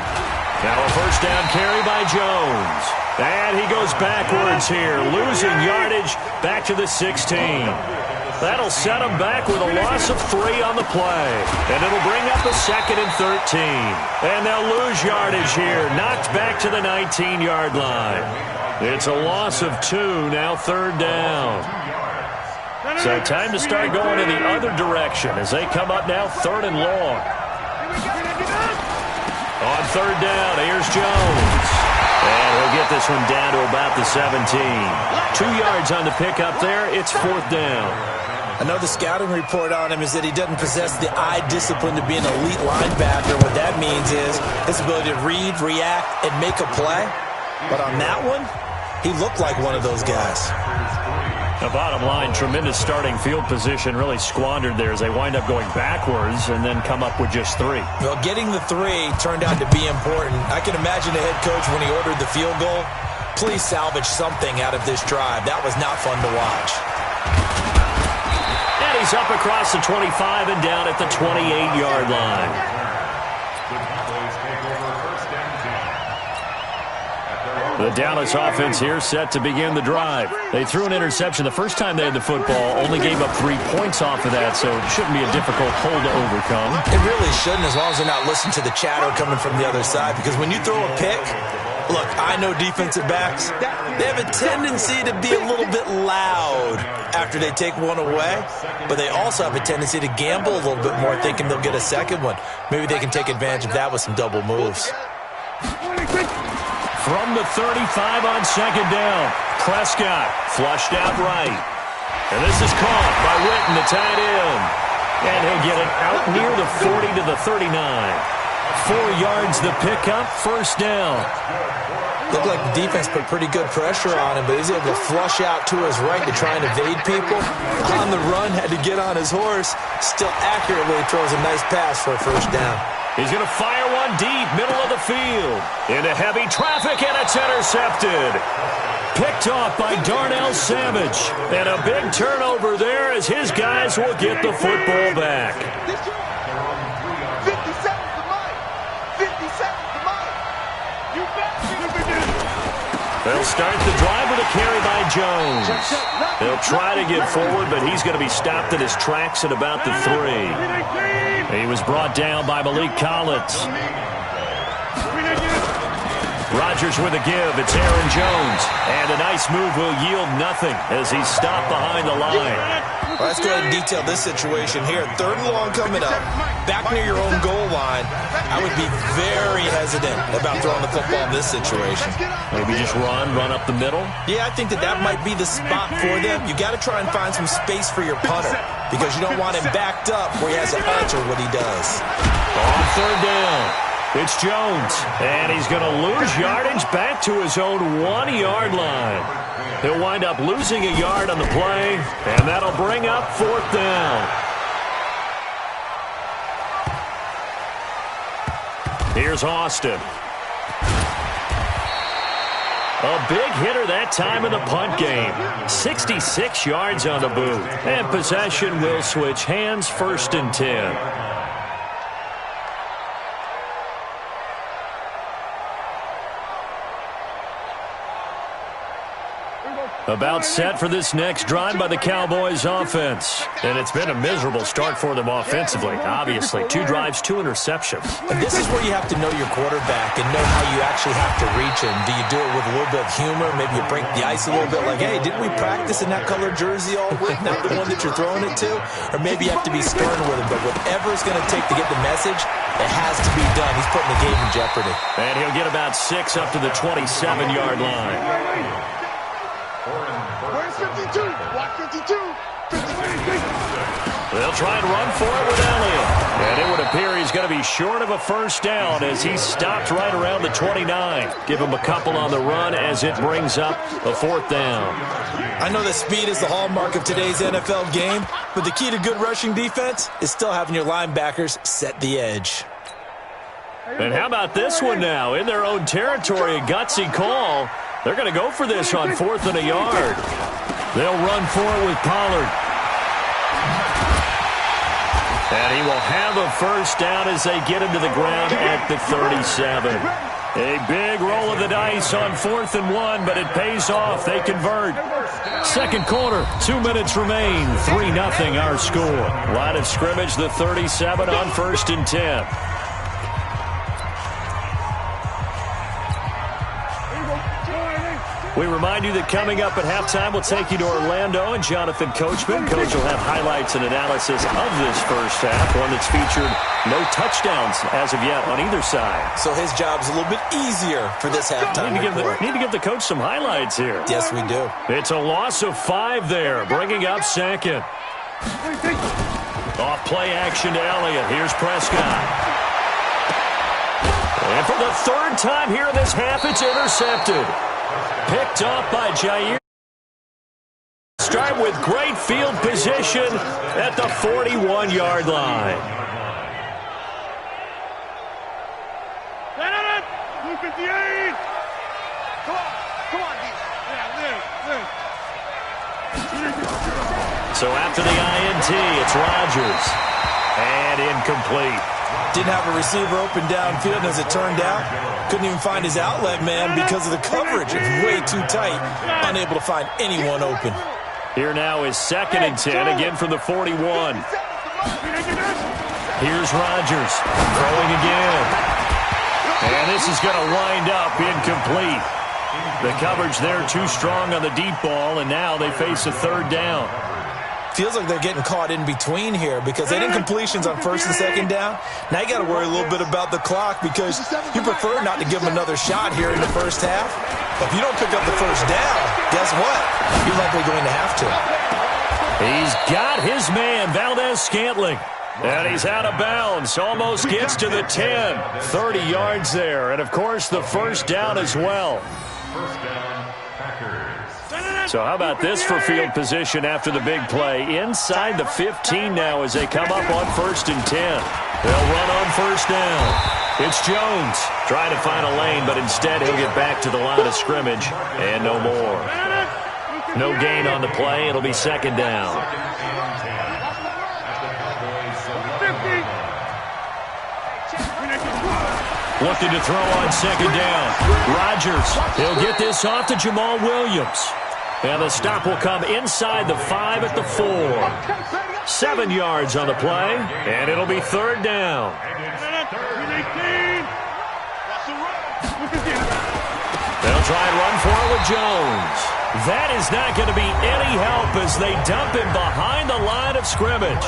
Now a 1st down carry by Jones. And he goes backwards here, losing yardage back to the 16. That'll set him back with a loss of 3 on the play. And it'll bring up a 2nd and 13. And they'll lose yardage here, knocked back to the 19-yard line. It's a loss of 2, now 3rd down. So time to start going in the other direction as they come up now 3rd and long. On third down, here's Jones. And he'll get this one down to about the 17. 2 yards on the pickup there. It's fourth down.
I know the scouting report on him is that he doesn't possess the eye discipline to be an elite linebacker. What that means is his ability to read, react, and make a play. But on that one, he looked like one of those guys.
The bottom line, tremendous starting field position, really squandered there as they wind up going backwards and then come up with just 3.
Well, getting the 3 turned out to be important. I can imagine the head coach when he ordered the field goal. Please salvage something out of this drive. That was not fun to watch.
And he's up across the 25 and down at the 28-yard line. The Dallas offense here set to begin the drive. They threw an interception the first time they had the football, only gave up 3 points off of that, so it shouldn't be a difficult hole to overcome.
It really shouldn't, as long as they're not listening to the chatter coming from the other side, because when you throw a pick, look, I know defensive backs, they have a tendency to be a little bit loud after they take one away, but they also have a tendency to gamble a little bit more, thinking they'll get a second one. Maybe they can take advantage of that with some double moves.
From the 35 on second down, Prescott flushed out right. And this is caught by Witten, the tight end. And he'll get it out near the 40 to the 39. 4 yards the pickup, first down.
Looked like the defense put pretty good pressure on him, but he's able to flush out to his right to try and evade people. On the run, had to get on his horse. Still accurately throws a nice pass for a first down.
He's going to fire one deep, middle of the field. Into heavy traffic, and it's intercepted. Picked off by Darnell Savage. And a big turnover there as his guys will get the football back.
50 seconds to mine. 50 seconds to mine. You bet.
They'll start the drive with a carry by Jones. They'll try to get forward, but he's going to be stopped in his tracks at about the 3. He was brought down by Malik Collins. Rodgers with a give. It's Aaron Jones. And a nice move will yield nothing as he's stopped behind the line.
Well, let's go ahead and detail this situation here. 3rd and long coming up. Back near your own goal line. I would be very hesitant about throwing the football in this situation.
Maybe just run up the middle?
Yeah, I think that might be the spot for them. You got to try and find some space for your punter because you don't want him backed up where he has to alter what he does.
On third down, it's Jones, and he's going to lose yardage back to his own 1-yard line. He'll wind up losing a yard on the play, and that'll bring up 4th down. Here's Austin. A big hitter that time in the punt game. 66 yards on the boot. And possession will switch hands, 1st and 10. About set for this next drive by the Cowboys offense. And it's been a miserable start for them offensively, obviously. 2 drives, 2 interceptions.
And this is where you have to know your quarterback and know how you actually have to reach him. Do you do it with a little bit of humor? Maybe you break the ice a little bit like, hey, didn't we practice in that colored jersey all week? Not the one that you're throwing it to? Or maybe you have to be stern with him. But whatever it's going to take to get the message, it has to be done. He's putting the game in jeopardy.
And he'll get about 6 up to the 27-yard line.
Where's 52? Block 52. 53.
They'll try and run for it with Elliott. And it would appear he's going to be short of a first down as he stopped right around the 29. Give him a couple on the run as it brings up a 4th down.
I know that speed is the hallmark of today's NFL game, but the key to good rushing defense is still having your linebackers set the edge.
And how about this one now? In their own territory, a gutsy call. They're going to go for this on 4th and a yard. They'll run for it with Pollard. And he will have a first down as they get him to the ground at the 37. A big roll of the dice on 4th and 1, but it pays off. They convert. Second quarter, 2 minutes remain. 3-0 our score. Line of scrimmage, the 37 on 1st and 10. We remind you that coming up at halftime, we'll take you to Orlando and Jonathan Coachman. Coach will have highlights and analysis of this first half, one that's featured no touchdowns as of yet on either side.
So his job's a little bit easier for this halftime report.
Need to give the coach some highlights here.
Yes, we do.
It's a loss of 5 there, bringing up second. Off play action to Elliott. Here's Prescott. And for the third time here in this half, it's intercepted. Picked off by Jair. Start with great field position at the 41-yard line.
258. Come on,
So after the INT, it's Rodgers. And incomplete.
Didn't have a receiver open downfield, and as it turned out, couldn't even find his outlet man because of the coverage. It's way too tight, unable to find anyone open.
Here now is 2nd and 10, again from the 41. Here's Rodgers, throwing again. And this is going to wind up incomplete. The coverage there too strong on the deep ball, and now they face a 3rd down.
Feels like they're getting caught in between here because they did incompletions on 1st and 2nd down. Now you got to worry a little bit about the clock because you prefer not to give them another shot here in the first half. But if you don't pick up the first down, guess what? You're likely going to have to.
He's got his man, Valdez-Scantling. And he's out of bounds. Almost gets to the 10. 30 yards there. And, of course, the first down as well.
First down, Packers.
So how about this for field position after the big play? Inside the 15 now as they come up on 1st and 10. They'll run on 1st down. It's Jones trying to find a lane, but instead he'll get back to the line of scrimmage and no more. No gain on the play. It'll be 2nd down. Looking to throw on 2nd down. Rodgers, he'll get this off to Jamal Williams. And the stop will come inside the 5 at the 4. 7 yards on the play, and it'll be 3rd down. They'll try and run for it with Jones. That is not going to be any help as they dump him behind the line of scrimmage.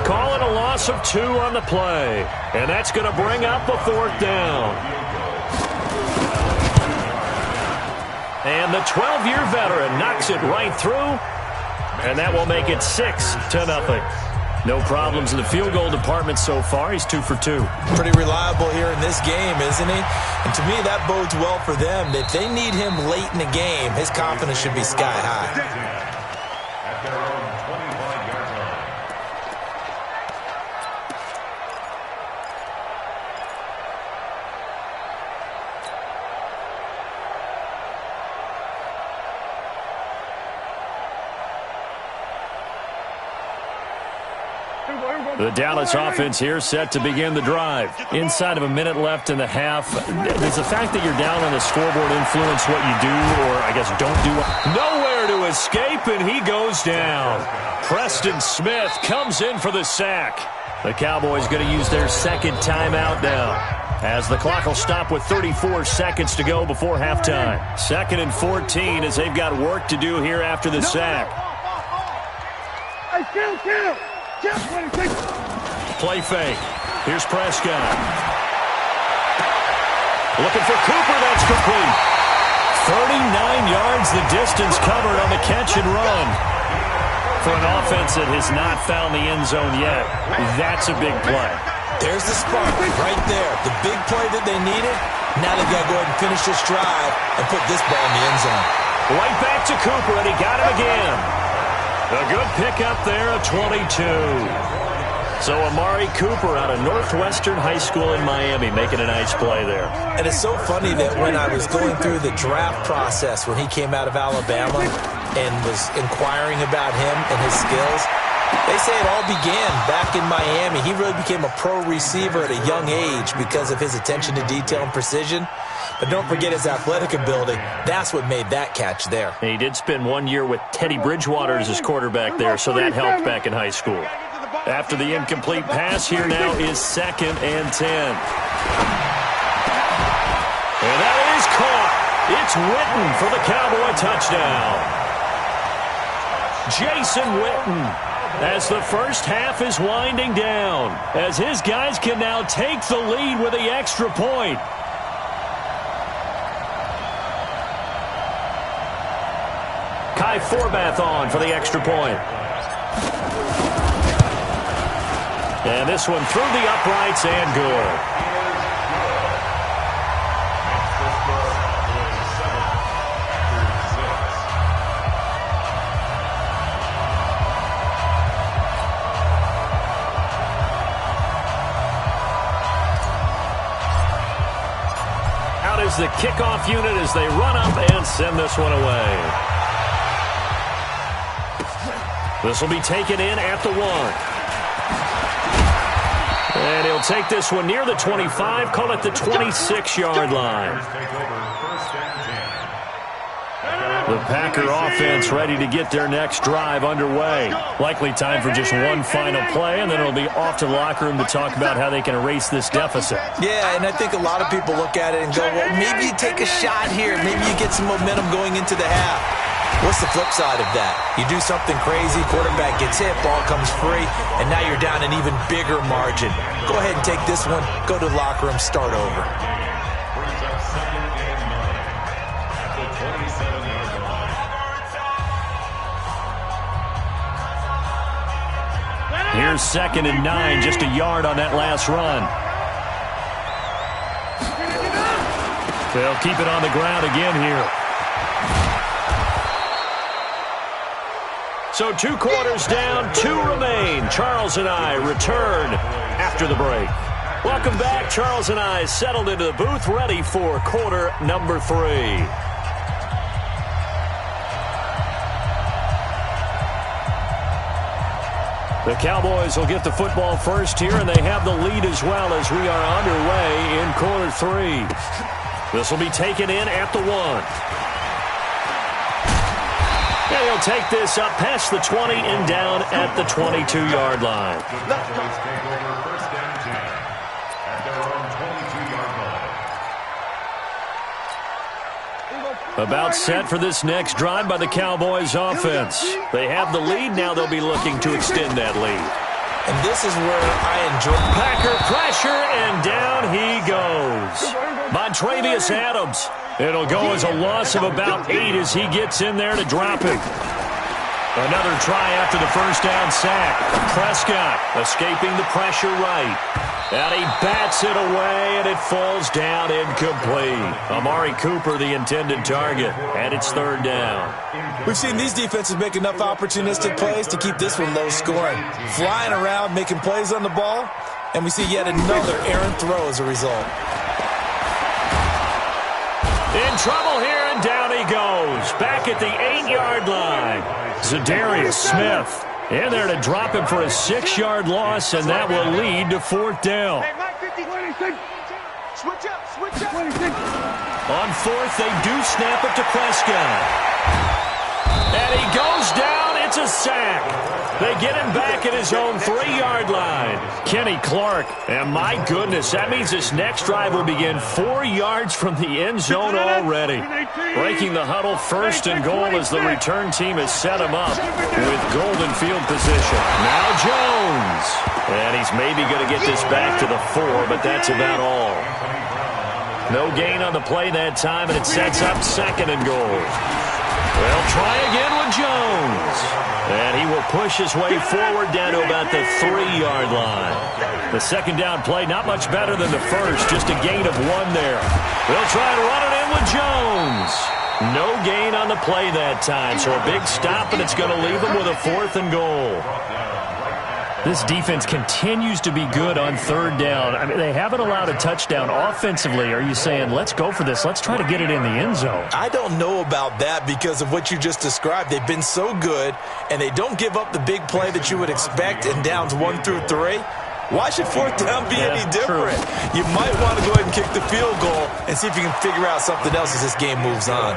Call it a loss of 2 on the play. And that's going to bring up a 4th down. And the 12-year veteran knocks it right through. And that will make it 6-0. No problems in the field goal department so far. He's 2 for 2.
Pretty reliable here in this game, isn't he? And to me, that bodes well for them. If they need him late in the game, his confidence should be sky high.
At their own 25-yard line.
The Dallas offense here set to begin the drive. Inside of a minute left in the half. Does the fact that you're down on the scoreboard influence what you do, or I guess don't do? Nowhere to escape, and he goes down. Preston Smith comes in for the sack. The Cowboys going to use their 2nd timeout now, as the clock will stop with 34 seconds to go before halftime. 2nd and 14 as they've got work to do here after the sack.
Hey, kill.
Play fake. Here's Prescott. Looking for Cooper. That's complete. 39 yards the distance covered on the catch and run. For an offense that has not found the end zone yet, that's a big play.
There's the spark right there. The big play that they needed. Now they've got to go ahead and finish this drive and put this ball in the end zone.
Right back to Cooper, and he got him again. A good pickup there, a 22. So Amari Cooper out of Northwestern High School in Miami making a nice play there.
And it's so funny that when I was going through the draft process when he came out of Alabama and was inquiring about him and his skills, they say it all began back in Miami. He really became a pro receiver at a young age because of his attention to detail and precision. But don't forget his athletic ability. That's what made that catch there.
And he did spend 1 year with Teddy Bridgewater as his quarterback there, so that helped back in high school. After the incomplete pass, here now is 2nd and 10. And that is caught. It's Witten for the Cowboy touchdown. Jason Witten, as the first half is winding down, as his guys can now take the lead with the extra point. Kai Forbath on for the extra point. And this one through the uprights and good. Out is the kickoff unit as they run up and send this one away. This will be taken in at the 1. And he'll take this one near the 25, call it the 26-yard line. The Packer offense ready to get their next drive underway. Likely time for just one final play, and then it'll be off to the locker room to talk about how they can erase this deficit.
Yeah, and I think a lot of people look at it and go, well, maybe you take a shot here. Maybe you get some momentum going into the half. What's the flip side of that? You do something crazy, quarterback gets hit, ball comes free, and now you're down an even bigger margin. Go ahead and take this one, go to the locker room, start over.
Here's 2nd and 9, just a yard on that last run. They'll keep it on the ground again here. So 2 quarters down, 2 remain. Charles and I return after the break. Welcome back. Charles and I settled into the booth, ready for quarter number 3. The Cowboys will get the football first here, and they have the lead as well as we are underway in quarter 3. This will be taken in at the 1. And he'll take this up past the 20 and down at the 22-yard line. About set for this next drive by the Cowboys offense. They have the lead. Now they'll be looking to extend that lead.
And this is where I enjoy.
Packer pressure, and down he goes. Montravius Adams. It'll go as a loss of about 8 as he gets in there to drop it. Another try after the first down sack. Prescott escaping the pressure right. And he bats it away, and it falls down incomplete. Amari Cooper, the intended target, and it's 3rd down.
We've seen these defenses make enough opportunistic plays to keep this one low scoring. Flying around, making plays on the ball, and we see yet another errant throw as a result.
In trouble here, and down he goes. Back at the 8-yard line. Zadarius Smith in there to drop him for a 6-yard loss, and that will lead to 4th down.
Switch up.
On 4th, they do snap it to Prescott. And he goes down. It's a sack. They get him back at his own 3-yard line. Kenny Clark. And my goodness, that means this next drive will begin 4 yards from the end zone already. Breaking the huddle, 1st and goal as the return team has set him up with golden field position. Now Jones. And he's maybe going to get this back to the 4, but that's about all. No gain on the play that time, and it sets up 2nd and goal. They'll try again with Jones. And he will push his way forward down to about the 3-yard line. The 2nd down play, not much better than the first, just a gain of 1 there. They'll try and run it in with Jones. No gain on the play that time, so a big stop, and it's going to leave them with a 4th and goal. This defense continues to be good on 3rd down. I mean, they haven't allowed a touchdown offensively. Are you saying, let's go for this, let's try to get it in the end zone?
I don't know about that because of what you just described. They've been so good, and they don't give up the big play that you would expect in downs 1 through 3. Why should 4th down be any different? True. You might want to go ahead and kick the field goal and see if you can figure out something else as this game moves on.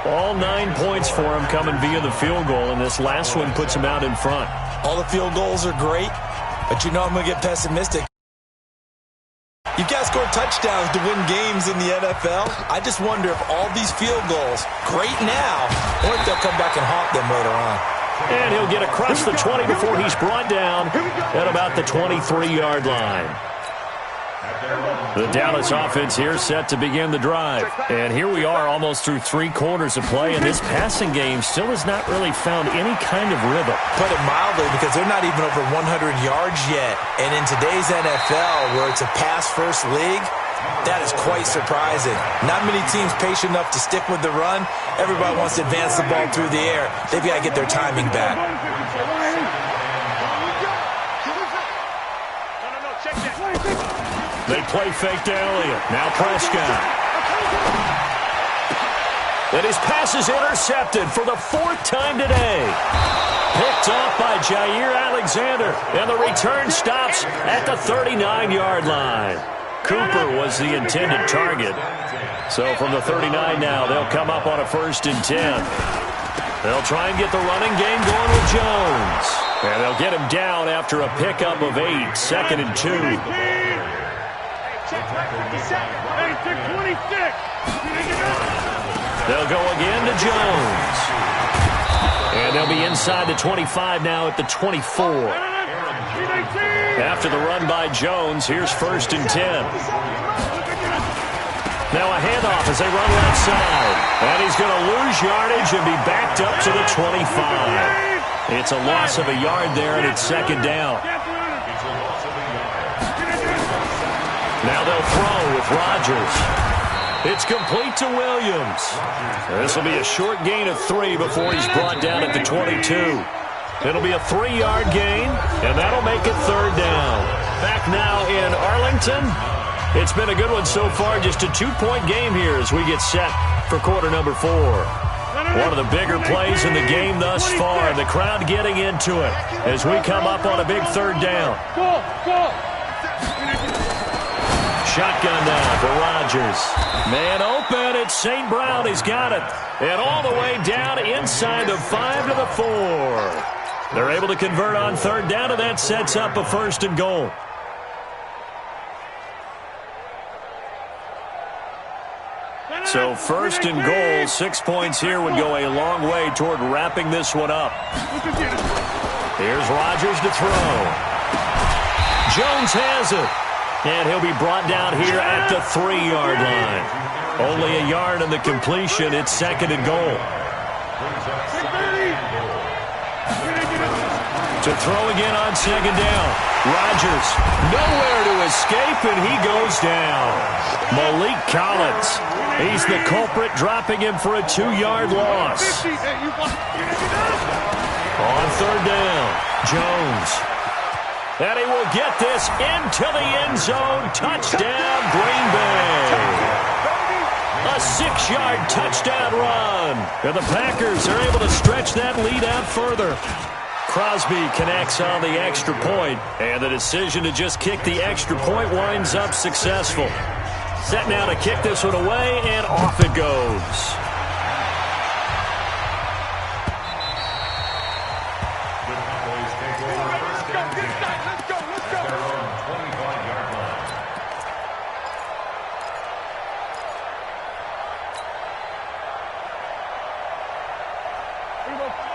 All 9 points for him coming via the field goal, and this last one puts him out in front.
All the field goals are great, but you know I'm going to get pessimistic. You've got to score touchdowns to win games in the NFL. I just wonder if all these field goals, great now, or if they'll come back and haunt them later on.
And he'll get across the 20 before he's brought down at about the 23-yard line. The Dallas offense here set to begin the drive. And here we are almost through 3 quarters of play, and this passing game still has not really found any kind of rhythm.
Put it mildly, because they're not even over 100 yards yet. And in today's NFL, where it's a pass-first league, that is quite surprising. Not many teams patient enough to stick with the run. Everybody wants to advance the ball through the air. They've got to get their timing back.
They play fake to Elliott. Now Prescott. And his pass is intercepted for the 4th time today. Picked off by Jair Alexander. And the return stops at the 39-yard line. Cooper was the intended target. So from the 39 now, they'll come up on a 1st and 10. They'll try and get the running game going with Jones. And they'll get him down after a pickup of 8, 2nd and 2. They'll go again to Jones. And they'll be inside the 25 now at the 24. After the run by Jones, here's 1st and 10. Now a handoff as they run left side. And he's going to lose yardage and be backed up to the 25. It's a loss of a yard there, and it's 2nd down. Now they'll throw with Rodgers. It's complete to Williams. This will be a short gain of 3 before he's brought down at the 22. It'll be a 3-yard gain, and that'll make it 3rd down. Back now in Arlington. It's been a good one so far, just a 2-point game here as we get set for quarter number 4. One of the bigger plays in the game thus far, and the crowd getting into it as we come up on a big 3rd down. Shotgun now for Rodgers. Man open, it's St. Brown. He's got it. And all the way down inside the 5 to the 4. They're able to convert on 3rd down, and that sets up a 1st and goal. So 1st and goal, 6 points here would go a long way toward wrapping this one up. Here's Rodgers to throw. Jones has it. And he'll be brought down here at the 3-yard line. Only a yard on the completion. It's 2nd and goal. To throw again on 2nd down. Rodgers nowhere to escape, and he goes down. Malik Collins. He's the culprit, dropping him for a 2-yard loss. On 3rd down, Jones. And he will get this into the end zone. Touchdown, Green Bay. A 6-yard touchdown run. And the Packers are able to stretch that lead out further. Crosby connects on the extra point, and the decision to just kick the extra point winds up successful. Set now to kick this one away, and off it goes.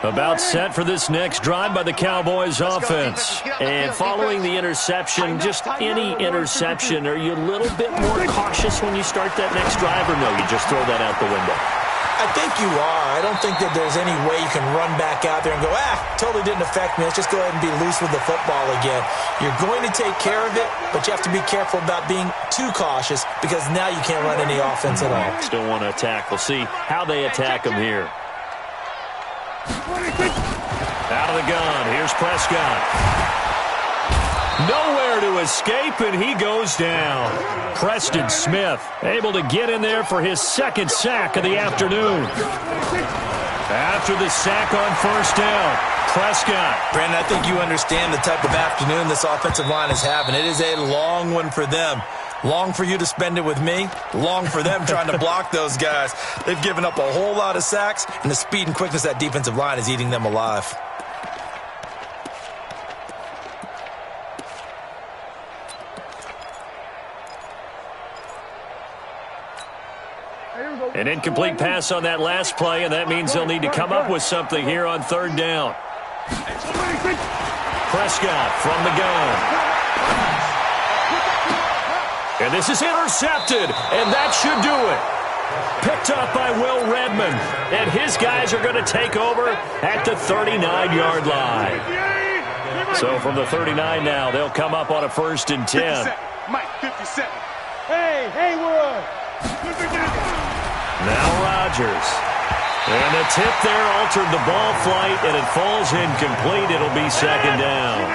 About set for this next drive by the Cowboys offense. And following the interception, just any interception, are you a little bit more cautious when you start that next drive, or no, you just throw that out the window?
I think you are. I don't think that there's any way you can run back out there and go, totally didn't affect me. Let's just go ahead and be loose with the football again. You're going to take care of it, but you have to be careful about being too cautious, because now you can't run any offense at all.
Still want to attack. We'll see how they attack them here. Out of the gun, here's Prescott. Nowhere to escape, and he goes down. Preston Smith able to get in there for his 2nd sack of the afternoon. After the sack on 1st down, Prescott.
Brandon, I think you understand the type of afternoon this offensive line is having. It is a long one for them. Long for you to spend it with me. Long for them trying to block those guys. They've given up a whole lot of sacks, and the speed and quickness of that defensive line is eating them alive.
An incomplete pass on that last play, and that means they'll need to come up with something here on third down. Prescott from the gun. And this is intercepted, and that should do it. Picked up by Will Redmond, and his guys are going to take over at the 39-yard line. So from the 39 now, they'll come up on a 1st and 10.
Mike, 57. Hey, Haywood.
Now Rodgers. And the tip there altered the ball flight, and it falls incomplete. It'll be 2nd down.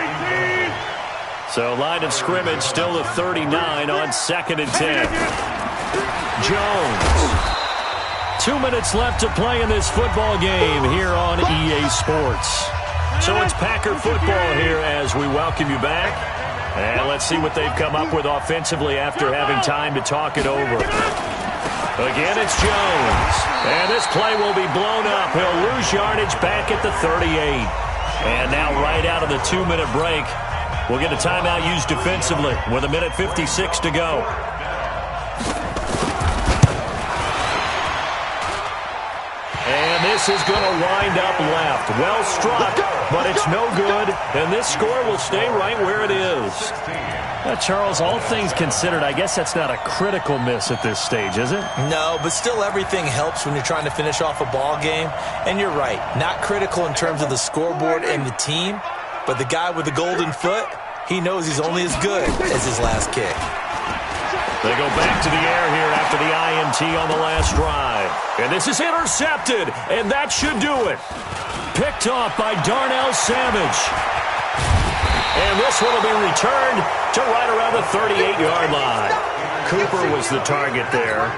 So line of scrimmage still the 39 on 2nd and 10. Jones. 2 minutes left to play in this football game here on EA Sports. So it's Packer football here as we welcome you back. And let's see what they've come up with offensively after having time to talk it over. Again, it's Jones. And this play will be blown up. He'll lose yardage back at the 38. And now right out of the 2-minute break, we'll get a timeout used defensively with 1:56 to go. And this is going to wind up left. Well struck, but it's no good. And this score will stay right where it is. Charles, all things considered, I guess that's not a critical miss at this stage, is it?
No, but still everything helps when you're trying to finish off a ball game. And you're right, not critical in terms of the scoreboard and the team, but the guy with the golden foot, he knows he's only as good as his last kick.
They go back to the air here after the INT on the last drive. And this is intercepted, and that should do it. Picked off by Darnell Savage. And this one will be returned to right around the 38-yard line. Cooper was the target there.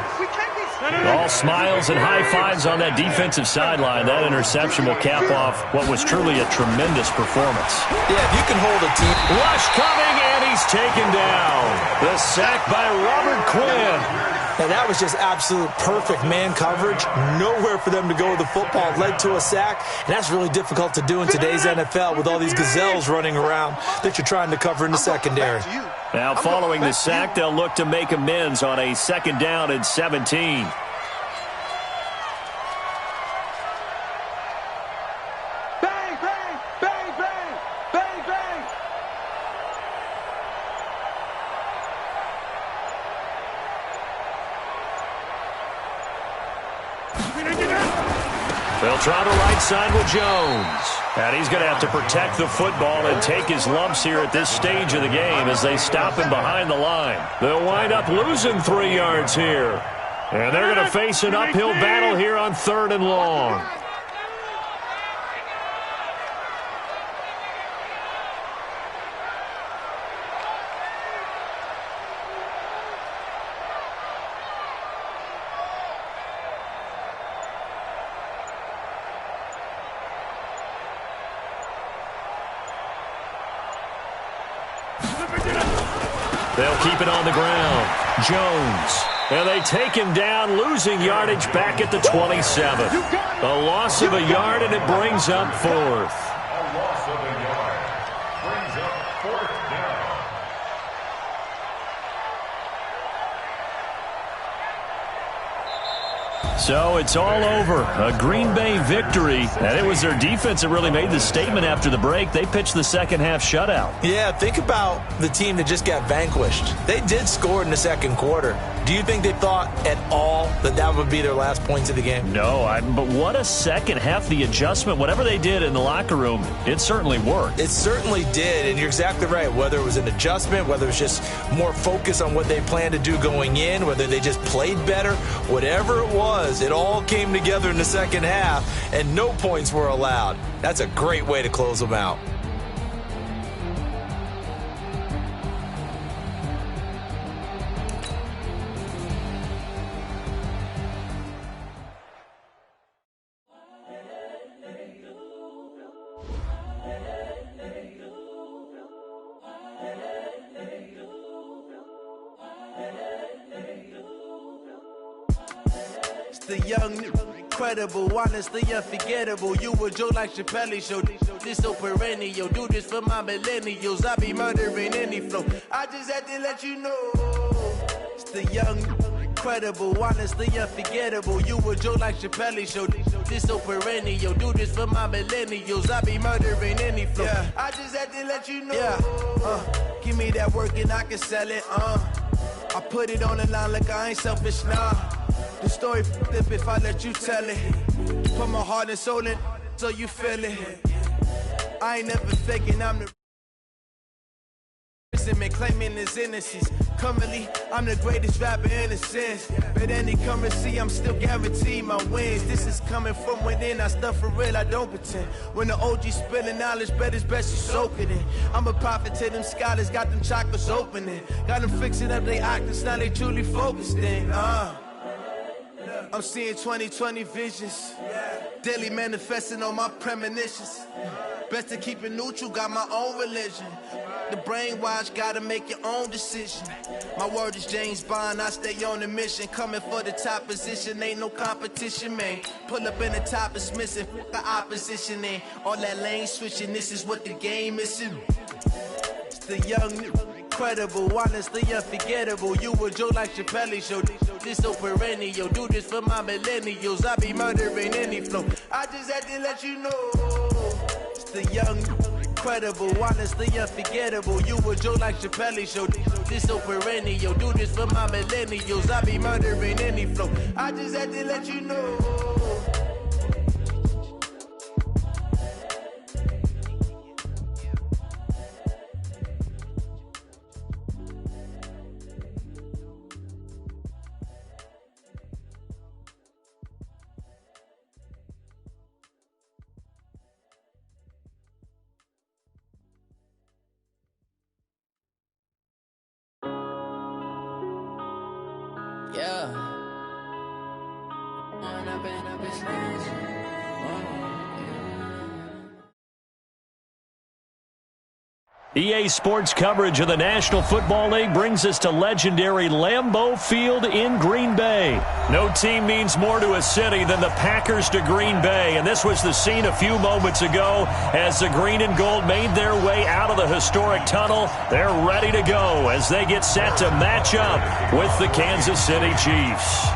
All smiles and high fives on that defensive sideline. That interception will cap off what was truly a tremendous performance.
Yeah, if you can hold a team.
Rush coming, and he's taken down. The sack by Robert Quinn.
And that was just absolute perfect man coverage. Nowhere for them to go with the football. Led to a sack. And that's really difficult to do in today's NFL with all these gazelles running around that you're trying to cover in the secondary.
Now, following the sack, they'll look to make amends on a 2nd down and 17. They'll try the right side with Jones. And he's going to have to protect the football and take his lumps here at this stage of the game as they stop him behind the line. They'll wind up losing 3 yards here. And they're going to face an uphill battle here on 3rd and long. They'll keep it on the ground. Jones. And they take him down, losing yardage back at the 27. A loss of a yard, and it brings up 4th.
A loss of a yard brings up 4th down.
So it's all over. A Green Bay victory. And it was their defense that really made the statement after the break. They pitched the second half shutout.
Yeah, think about the team that just got vanquished. They did score in the 2nd quarter. Do you think they thought at all that that would be their last points of the game?
No, but what a second half. The adjustment, whatever they did in the locker room, it certainly worked.
It certainly did, and you're exactly right. Whether it was an adjustment, whether it was just more focus on what they planned to do going in, whether they just played better, whatever it was, it all came together in the second half, and no points were allowed. That's a great way to close them out.
The young, incredible, honestly unforgettable. You a joke like Chappelle Show. This so perennial. Do this for my millennials. I be murdering any flow. I just had to let you know. It's the young, Incredible, honestly unforgettable. You a joke like Chappelle Show. This so perennial. Do this for my millennials. I be murdering any flow. Yeah. I just had to let you know. Yeah. Give me that work and I can sell it. I put it on the line like I ain't selfish, nah. The story flip if I let you tell it. Put my heart and soul in so you feel it. I ain't never faking, I'm the man claiming his innocence. Currently, I'm the greatest rapper in a sense. But any currency, I'm still guaranteed my wins. This is coming from within, I stuff for real, I don't pretend. When the OG spilling knowledge, bet it's best you soak it in. I'm a prophet to them scholars, got them chakras opening. Got them fixing up they octaves, now they truly focused in. I'm seeing 2020 visions. Daily manifesting on my premonitions. Best to keep it neutral, got my own religion. The brainwash, gotta make your own decision. My word is James Bond, I stay on the mission. Coming for the top position, ain't no competition, man. Pull up in the top is missing, the opposition ain't. All that lane switching, this is what the game is. It's the young, incredible, honestly unforgettable. You a joke like Chappelle Show. This so perennial. Do this for my millennials. I be murdering any flow. I just had to let you know. It's the young, incredible, honestly unforgettable. You a joke like Chappelle Show. This so perennial. Do this for my millennials. I be murdering any flow. I just had to let you know.
EA Sports coverage of the National Football League brings us to legendary Lambeau Field in Green Bay. No team means more to a city than the Packers to Green Bay, and this was the scene a few moments ago as the green and gold made their way out of the historic tunnel. They're ready to go as they get set to match up with the Kansas City Chiefs.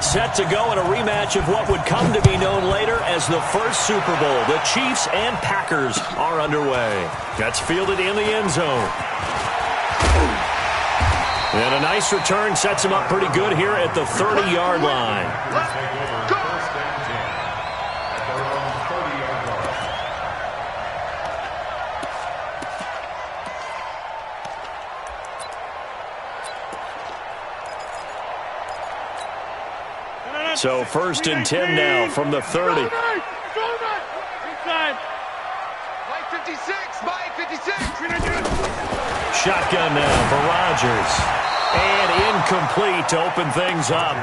Set to go in a rematch of what would come to be known later as the first Super Bowl. The Chiefs and Packers are underway. That's fielded in the end zone. And a nice return sets him up pretty good here at the 30-yard line. So 1st and 10 now from the 30.
Inside.
Mike 56, Mike 56.
Shotgun now for Rodgers. And incomplete to open things up.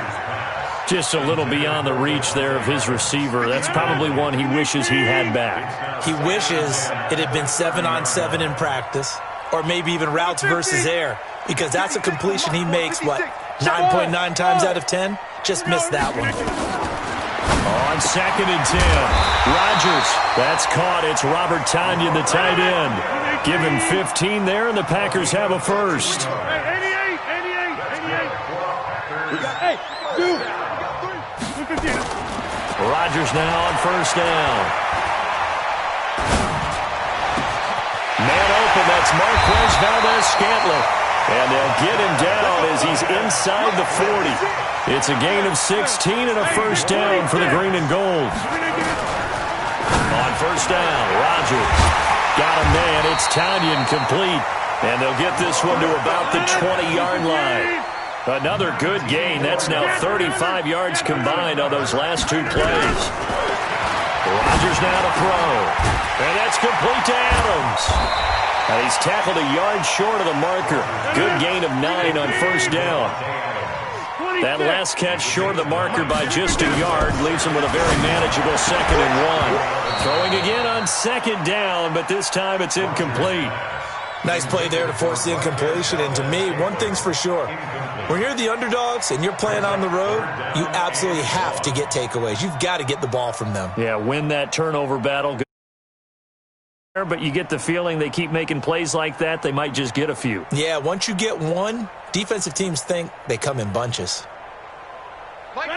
Just a little beyond the reach there of his receiver. That's probably one he wishes he had back.
He wishes it had been 7-on-7 in practice, or maybe even routes versus air, because that's a completion he makes, what, 9.9 times out of 10? Just missed that one.
On 2nd and 10. Rodgers, that's caught. It's Robert Tonyan, the tight end. Give him 15 there, and the Packers have a first.
88. Hey, dude.
Rodgers now on 1st down. Man open, that's Marquez Valdez-Scantling. And they'll get him down as he's inside the 40. It's a gain of 16 and a first down for the green and gold. On 1st down, Rodgers got a man. It's Tonyan complete. And they'll get this one to about the 20-yard line. Another good gain. That's now 35 yards combined on those last two plays. Rodgers now to throw. And that's complete to Adams. And he's tackled a yard short of the marker. Good gain of 9 on 1st down. That last catch short of the marker by just a yard leaves him with a very manageable 2nd and 1. Throwing again on 2nd down, but this time it's incomplete.
Nice play there to force the incompletion. And to me, one thing's for sure. When you're the underdogs and you're playing on the road, you absolutely have to get takeaways. You've got to get the ball from them.
Yeah, win that turnover battle. But you get the feeling they keep making plays like that, they might just get a few.
Yeah, once you get one, defensive teams think they come in bunches.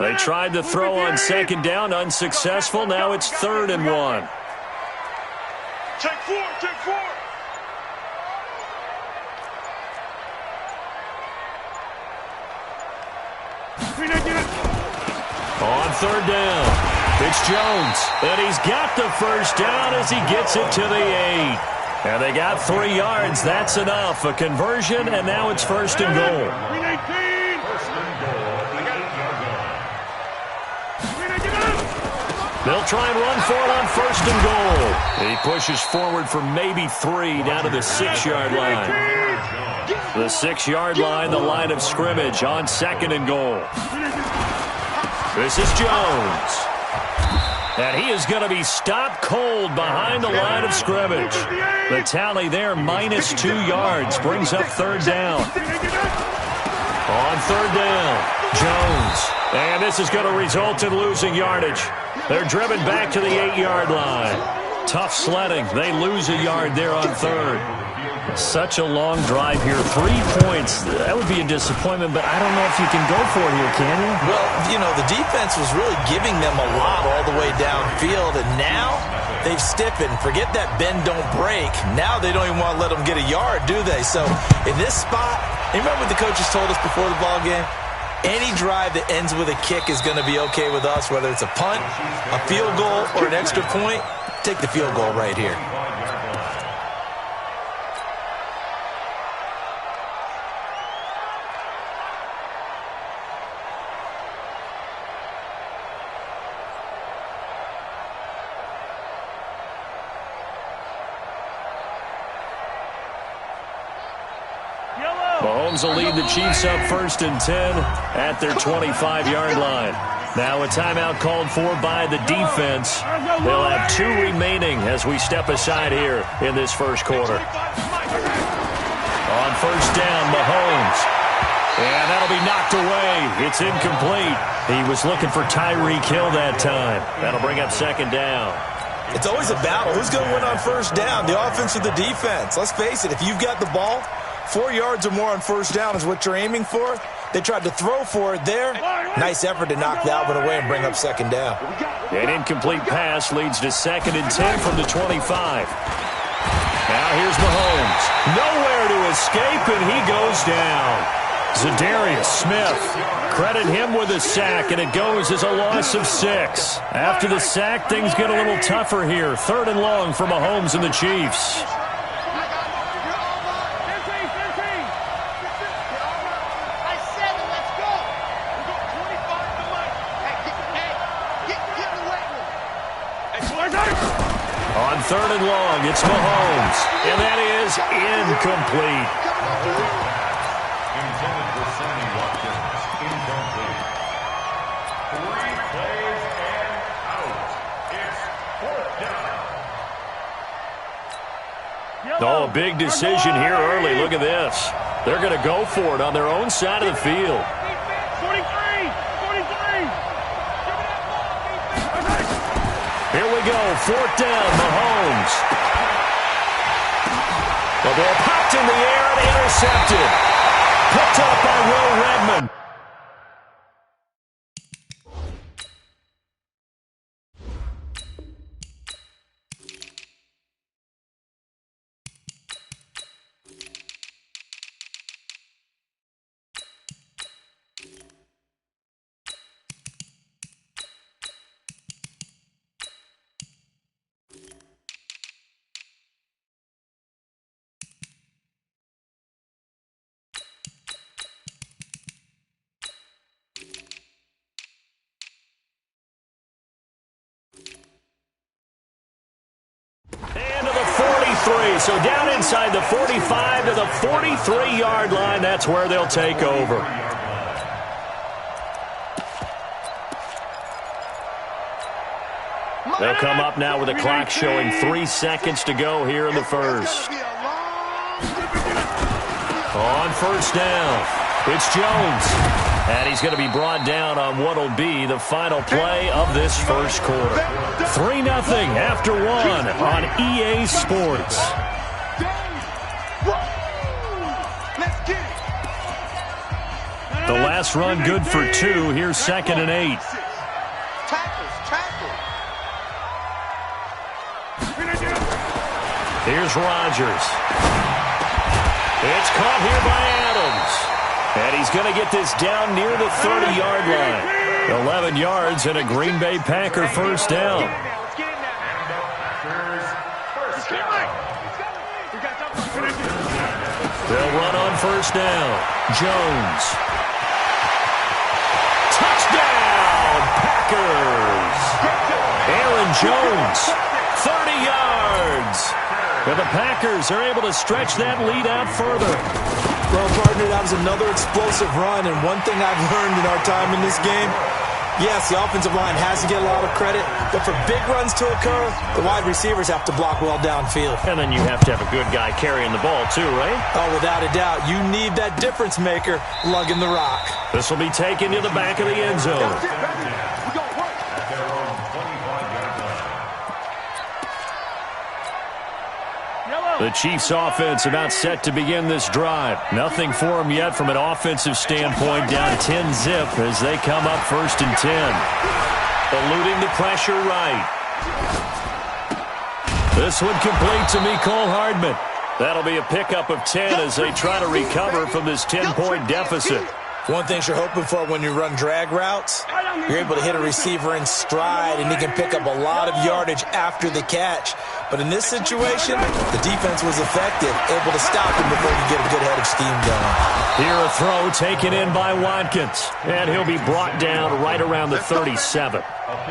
They tried to throw on second down, unsuccessful. Now it's 3rd and 1.
Take 4, take 4.
On 3rd down. It's Jones, and he's got the first down as he gets it to the 8. And they got 3 yards. That's enough. A conversion, and now it's 1st and goal. They'll try and run for it on 1st and goal. He pushes forward for maybe 3 down to the 6-yard line. The 6-yard line, the line of scrimmage on 2nd and goal. This is Jones. And he is going to be stopped cold behind the line of scrimmage. The tally there, minus 2 yards, brings up 3rd down. On 3rd down, Jones. And this is going to result in losing yardage. They're driven back to the 8-yard line. Tough sledding. They lose a yard there on 3rd. Such a long drive here. 3 points. That would be a disappointment, but I don't know if you can go for it here, can you?
Well, you know, the defense was really giving them a lot all the way downfield, and now they've stiffened. Forget that bend, don't break. Now they don't even want to let them get a yard, do they? So in this spot, remember what the coaches told us before the ball game? Any drive that ends with a kick is going to be okay with us, whether it's a punt, a field goal, or an extra point. Take the field goal right here.
Mahomes will lead the Chiefs up 1st and 10 at their 25-yard line. Now a timeout called for by the defense. They'll have 2 remaining as we step aside here in this first quarter. On 1st down, Mahomes. And that'll be knocked away. It's incomplete. He was looking for Tyreek Hill that time. That'll bring up 2nd down.
It's always a battle. Who's going to win on 1st down, the offense or the defense? Let's face it, if you've got the ball, 4 yards or more on 1st down is what you're aiming for. They tried to throw for it there. Nice effort to knock that one away and bring up 2nd down.
An incomplete pass leads to 2nd and 10 from the 25. Now here's Mahomes. Nowhere to escape, and he goes down. Zadarius Smith. Credit him with a sack, and it goes as a loss of 6. After the sack, things get a little tougher here. 3rd and long for Mahomes and the Chiefs. On 3rd and long, it's Mahomes. And that is incomplete.
Intended for Sammy Watkins. Incomplete. 3 plays and out. It's 4th down.
Oh, a big decision here early. Look at this. They're going to go for it on their own side of the field.
43!
Here we go, 4th down, Mahomes. The ball popped in the air and intercepted. Picked up by Will Redmond. And to the 43, so down inside the 45 to the 43-yard line. That's where they'll take over. They'll come up now with a clock showing 3 seconds to go here in the first. On first down, it's Jones. And he's going to be brought down on what will be the final play of this first quarter. 3-0 after 1 on EA Sports. The last run good for 2. Here's 2nd and 8. Here's Rodgers. It's caught here by Adams. And he's going to get this down near the 30-yard line. 11 yards and a Green Bay Packer first down. They'll run on first down. Jones. Touchdown, Packers. Aaron Jones, 30 yards. And the Packers are able to stretch that lead out further.
Well, partner, that was another explosive run, and one thing I've learned in our time in this game, yes, the offensive line has to get a lot of credit, but for big runs to occur, the wide receivers have to block well downfield.
And then you have to have a good guy carrying the ball too, right?
Oh, without a doubt. You need that difference maker lugging the rock.
This will be taken to the back of the end zone. The Chiefs offense about set to begin this drive. Nothing for them yet from an offensive standpoint, down 10-zip as they come up 1st and 10. Eluding the pressure right. This one complete to Mecole Hardman. That'll be a pickup of 10 as they try to recover from this 10-point deficit.
One thing you're hoping for when you run drag routes, you're able to hit a receiver in stride, and he can pick up a lot of yardage after the catch. But in this situation, the defense was effective, able to stop him before he get a good head of steam going.
Here a throw taken in by Watkins, and he'll be brought down right around the 37.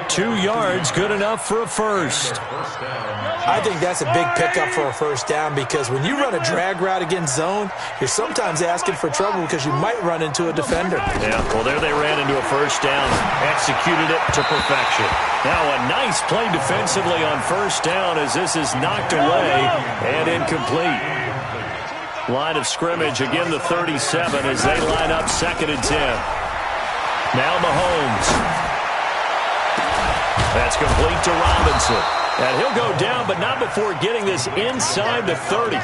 2 yards, good enough for a first.
I think that's a big pickup for a first down because when you run a drag route against zone, you're sometimes asking for trouble because you might run into a defender.
Yeah, well, there they ran into a first down, executed it to perfection. Now a nice play defensively on first down as this is knocked away and incomplete. Line of scrimmage, again the 37 as they line up 2nd and 10. Now Mahomes. That's complete to Robinson. And he'll go down, but not before getting this inside the 30.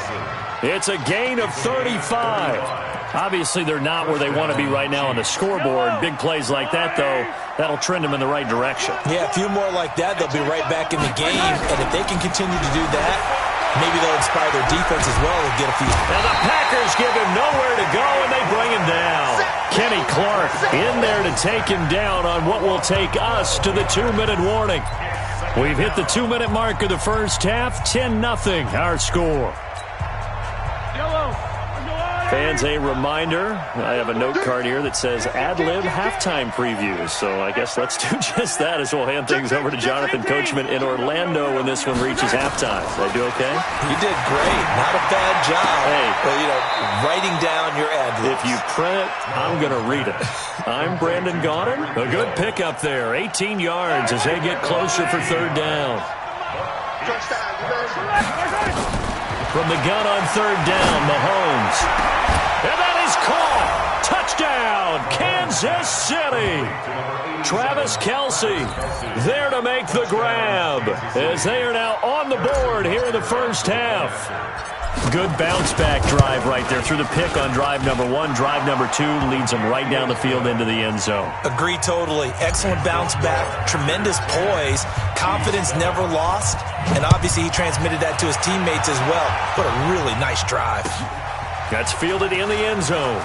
It's a gain of 35. Obviously, they're not where they want to be right now on the scoreboard. Big plays like that, though, that'll trend them in the right direction.
Yeah, a few more like that, they'll be right back in the game. And if they can continue to do that, maybe they'll inspire their defense as well and get a few.
Now the Packers give him nowhere to go, and they bring him down. Kenny Clark in there to take him down on what will take us to the 2-minute warning. We've hit the 2-minute mark of the first half. 10-0 our score. Fans, a reminder, I have a note card here that says ad-lib halftime previews. So I guess let's do just that as we'll hand things over to Jonathan Coachman in Orlando when this one reaches halftime. Did I do okay?
You did great. Not a bad job.
Hey.
But, writing down your ad-libs.
If you print it, I'm going to read it. I'm Brandon Gaudin. A good pickup there. 18 yards as they get closer for 3rd down. From the gun on 3rd down, Mahomes. And that is caught. Touchdown, Kansas City. Travis Kelce there to make the grab as they are now on the board here in the first half. Good bounce-back drive right there through the pick on drive number 1. Drive number 2 leads them right down the field into the end zone.
Agree totally. Excellent bounce-back, tremendous poise, confidence never lost, and obviously he transmitted that to his teammates as well. What a really nice drive.
That's fielded in the end zone.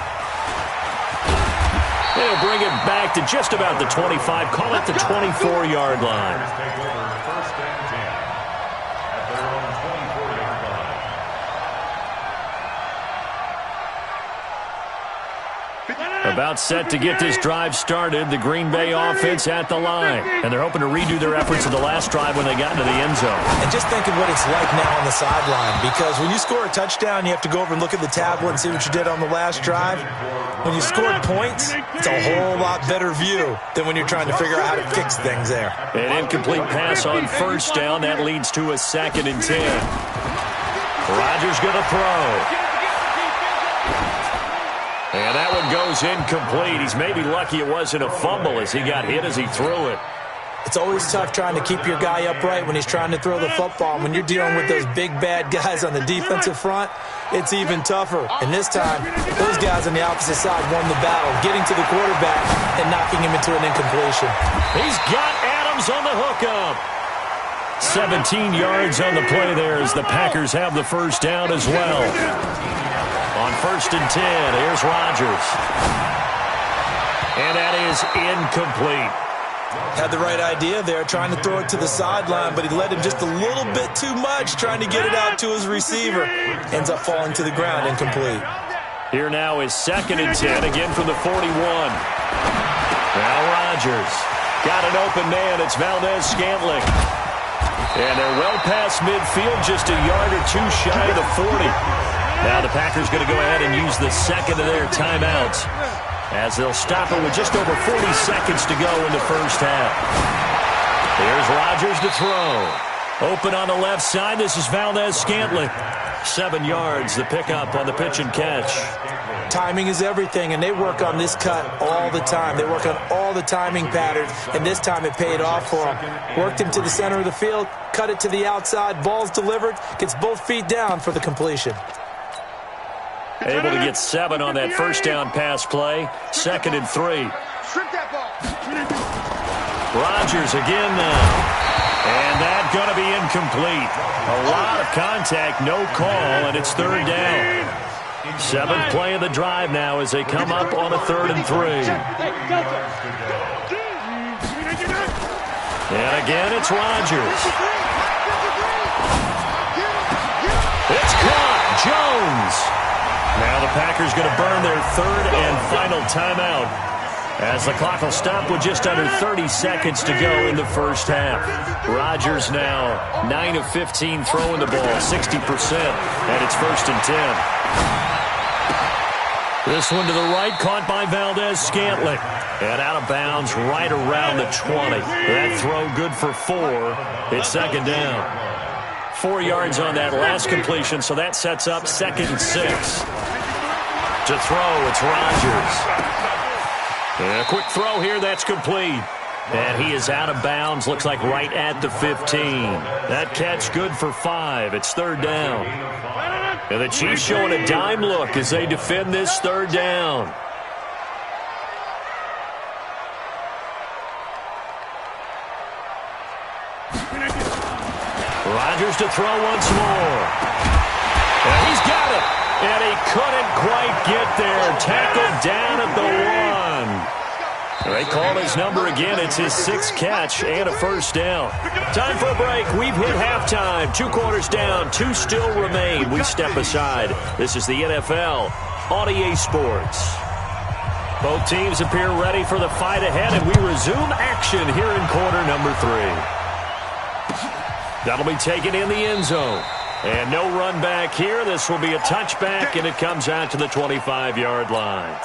They'll bring it back to just about the 25, call it the 24-yard line. About set to get this drive started, the Green Bay offense at the line. And they're hoping to redo their efforts of the last drive when they got into the end zone.
And just think of what it's like now on the sideline, because when you score a touchdown, you have to go over and look at the tablet and see what you did on the last drive. When you scored points, it's a whole lot better view than when you're trying to figure out how to fix things there.
An incomplete pass on first down. That leads to a 2nd and 10. Rodgers going to throw. And that one goes incomplete. He's maybe lucky it wasn't a fumble as he got hit as he threw it.
It's always tough trying to keep your guy upright when he's trying to throw the football. When you're dealing with those big, bad guys on the defensive front, it's even tougher. And this time, those guys on the opposite side won the battle, getting to the quarterback and knocking him into an incompletion.
He's got Adams on the hookup. 17 yards on the play there as the Packers have the first down as well. On 1st and 10, here's Rodgers. And that is incomplete.
Had the right idea there, trying to throw it to the sideline, but he led him just a little bit too much, trying to get it out to his receiver. Ends up falling to the ground, incomplete.
Here now is 2nd and 10, again from the 41. Now Rodgers. Got an open man, it's Valdez-Scantling. And they're well past midfield, just a yard or two shy of the 40. Now the Packers going to go ahead and use the second of their timeouts, as they'll stop it with just over 40 seconds to go in the first half. Here's Rodgers to throw. Open on the left side. This is Valdez-Scantling. 7 yards, the pickup on the pitch and catch.
Timing is everything, and they work on this cut all the time. They work on all the timing patterns, and this time it paid off for them. Worked him to the center of the field, cut it to the outside, ball's delivered, gets both feet down for the completion.
Able to get 7 on that first down pass play. 2nd and 3. Rodgers again now. And that going to be incomplete. A lot of contact, no call, and it's 3rd down. 7th play of the drive now as they come up on a 3rd and 3. And again, it's Rodgers. It's caught. Jones. Now the Packers going to burn their 3rd and final timeout, as the clock will stop with just under 30 seconds to go in the first half. Rodgers now 9 of 15 throwing the ball, 60%, and it's 1st and 10. This one to the right, caught by Valdez-Scantling. And out of bounds right around the 20. That throw good for 4. It's 2nd down. 4 yards on that last completion, so that sets up 2nd and 6. To throw, it's Rodgers. And a quick throw here, that's complete. And he is out of bounds, looks like right at the 15. That catch good for 5. It's 3rd down. And the Chiefs showing a dime look as they defend this 3rd down. Rodgers to throw once more. And he's got it. And he couldn't quite get there. Tackled down at the 1. They call his number again. It's his 6th catch and a first down. Time for a break. We've hit halftime. 2 quarters down. 2 still remain. We step aside. This is the NFL on EA Sports. Both teams appear ready for the fight ahead, and we resume action here in quarter number 3. That'll be taken in the end zone. And no run back here. This will be a touchback, and it comes out to the 25-yard line.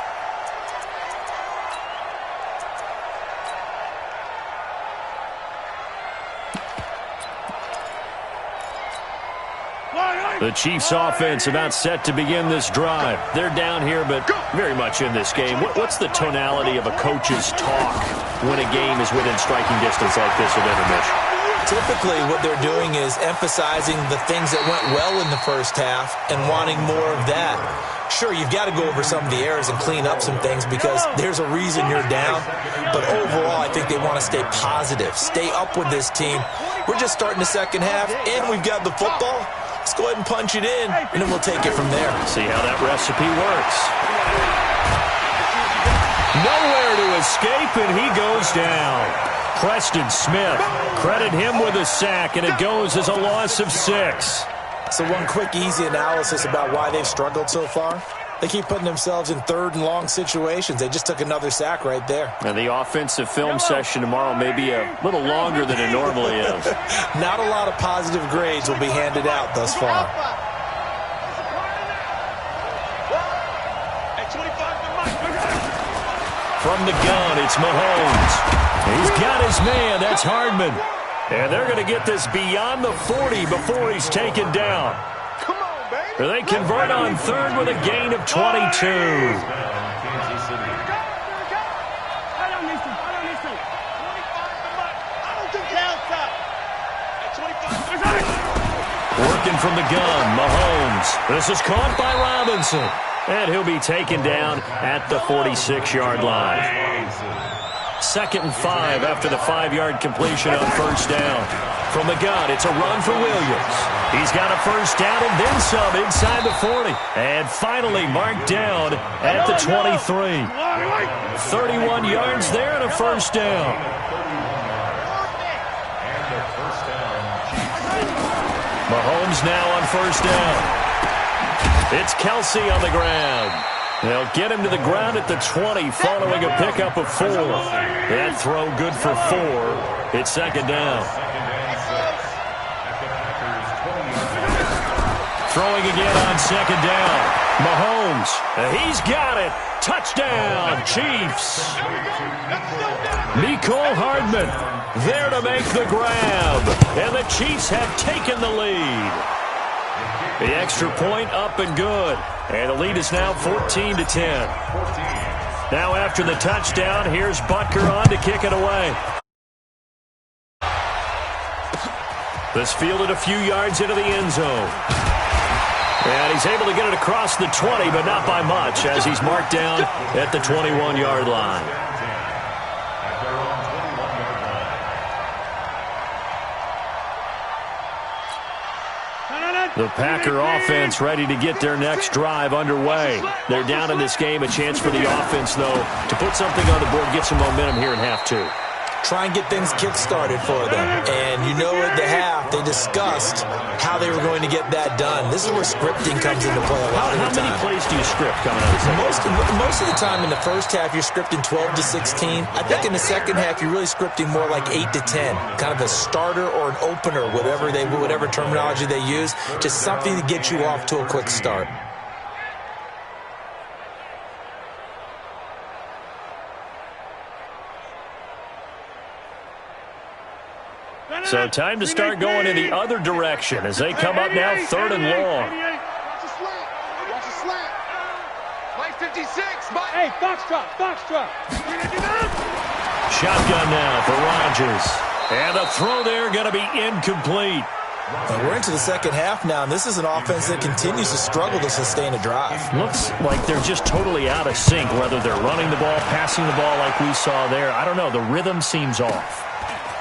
The Chiefs offense about set to begin this drive. They're down here, but very much in this game. What's the tonality of a coach's talk when a game is within striking distance like this with intermission?
Typically, what they're doing is emphasizing the things that went well in the first half and wanting more of that. Sure, you've got to go over some of the errors and clean up some things because there's a reason you're down. But overall, I think they want to stay positive, stay up with this team. We're just starting the second half, and we've got the football. Let's go ahead and punch it in, and then we'll take it from there.
See how that recipe works. Nowhere to escape, and he goes down. Preston Smith, credit him with a sack, and it goes as a loss of 6.
So one quick, easy analysis about why they've struggled so far. They keep putting themselves in 3rd and long situations. They just took another sack right there.
And the offensive film session tomorrow may be a little longer than it normally is.
Not a lot of positive grades will be handed out thus far.
From the gun, it's Mahomes. He's got his man. That's Hardman. And they're going to get this beyond the 40 before he's taken down. They convert on 3rd with a gain of 22. Working from the gun, Mahomes. This is caught by Robinson. And he'll be taken down at the 46-yard line. 2nd and 5 after the 5-yard completion on first down. From the gun, it's a run for Williams. He's got a first down and then some inside the 40. And finally marked down at the 23. 31 yards there and a first down. Mahomes now on first down. It's Kelsey on the ground. They'll get him to the ground at the 20 following a pickup of 4. That throw good for 4. It's 2nd down. Throwing again on 2nd down. Mahomes, he's got it. Touchdown, Chiefs. Mecole Hardman there to make the grab. And the Chiefs have taken the lead. The extra point up and good. And the lead is now 14-10. Now after the touchdown, here's Butker on to kick it away. This fielded a few yards into the end zone. And he's able to get it across the 20, but not by much, as he's marked down at the 21-yard line. The Packer offense ready to get their next drive underway. They're down in this game. A chance for the offense, though, to put something on the board, get some momentum here in half 2.
Try and get things kick-started for them. And you know at the half, they discussed how they were going to get that done. This is where scripting comes into play a lot of the time.
How many plays do you script coming out of the second half?
Most of the time in the first half, you're scripting 12 to 16. I think in the second half, you're really scripting more like 8 to 10. Kind of a starter or an opener, whatever terminology they use. Just something to get you off to a quick start.
So time to start going in the other direction as they come up now 3rd and long.
Watch a slant. Watch a slant. Play 56.
Hey, Foxtrot.
Shotgun now for Rodgers. And the throw there going to be incomplete.
And we're into the second half now, and this is an offense that continues to struggle to sustain a drive.
Looks like they're just totally out of sync, whether they're running the ball, passing the ball like we saw there. I don't know. The rhythm seems off.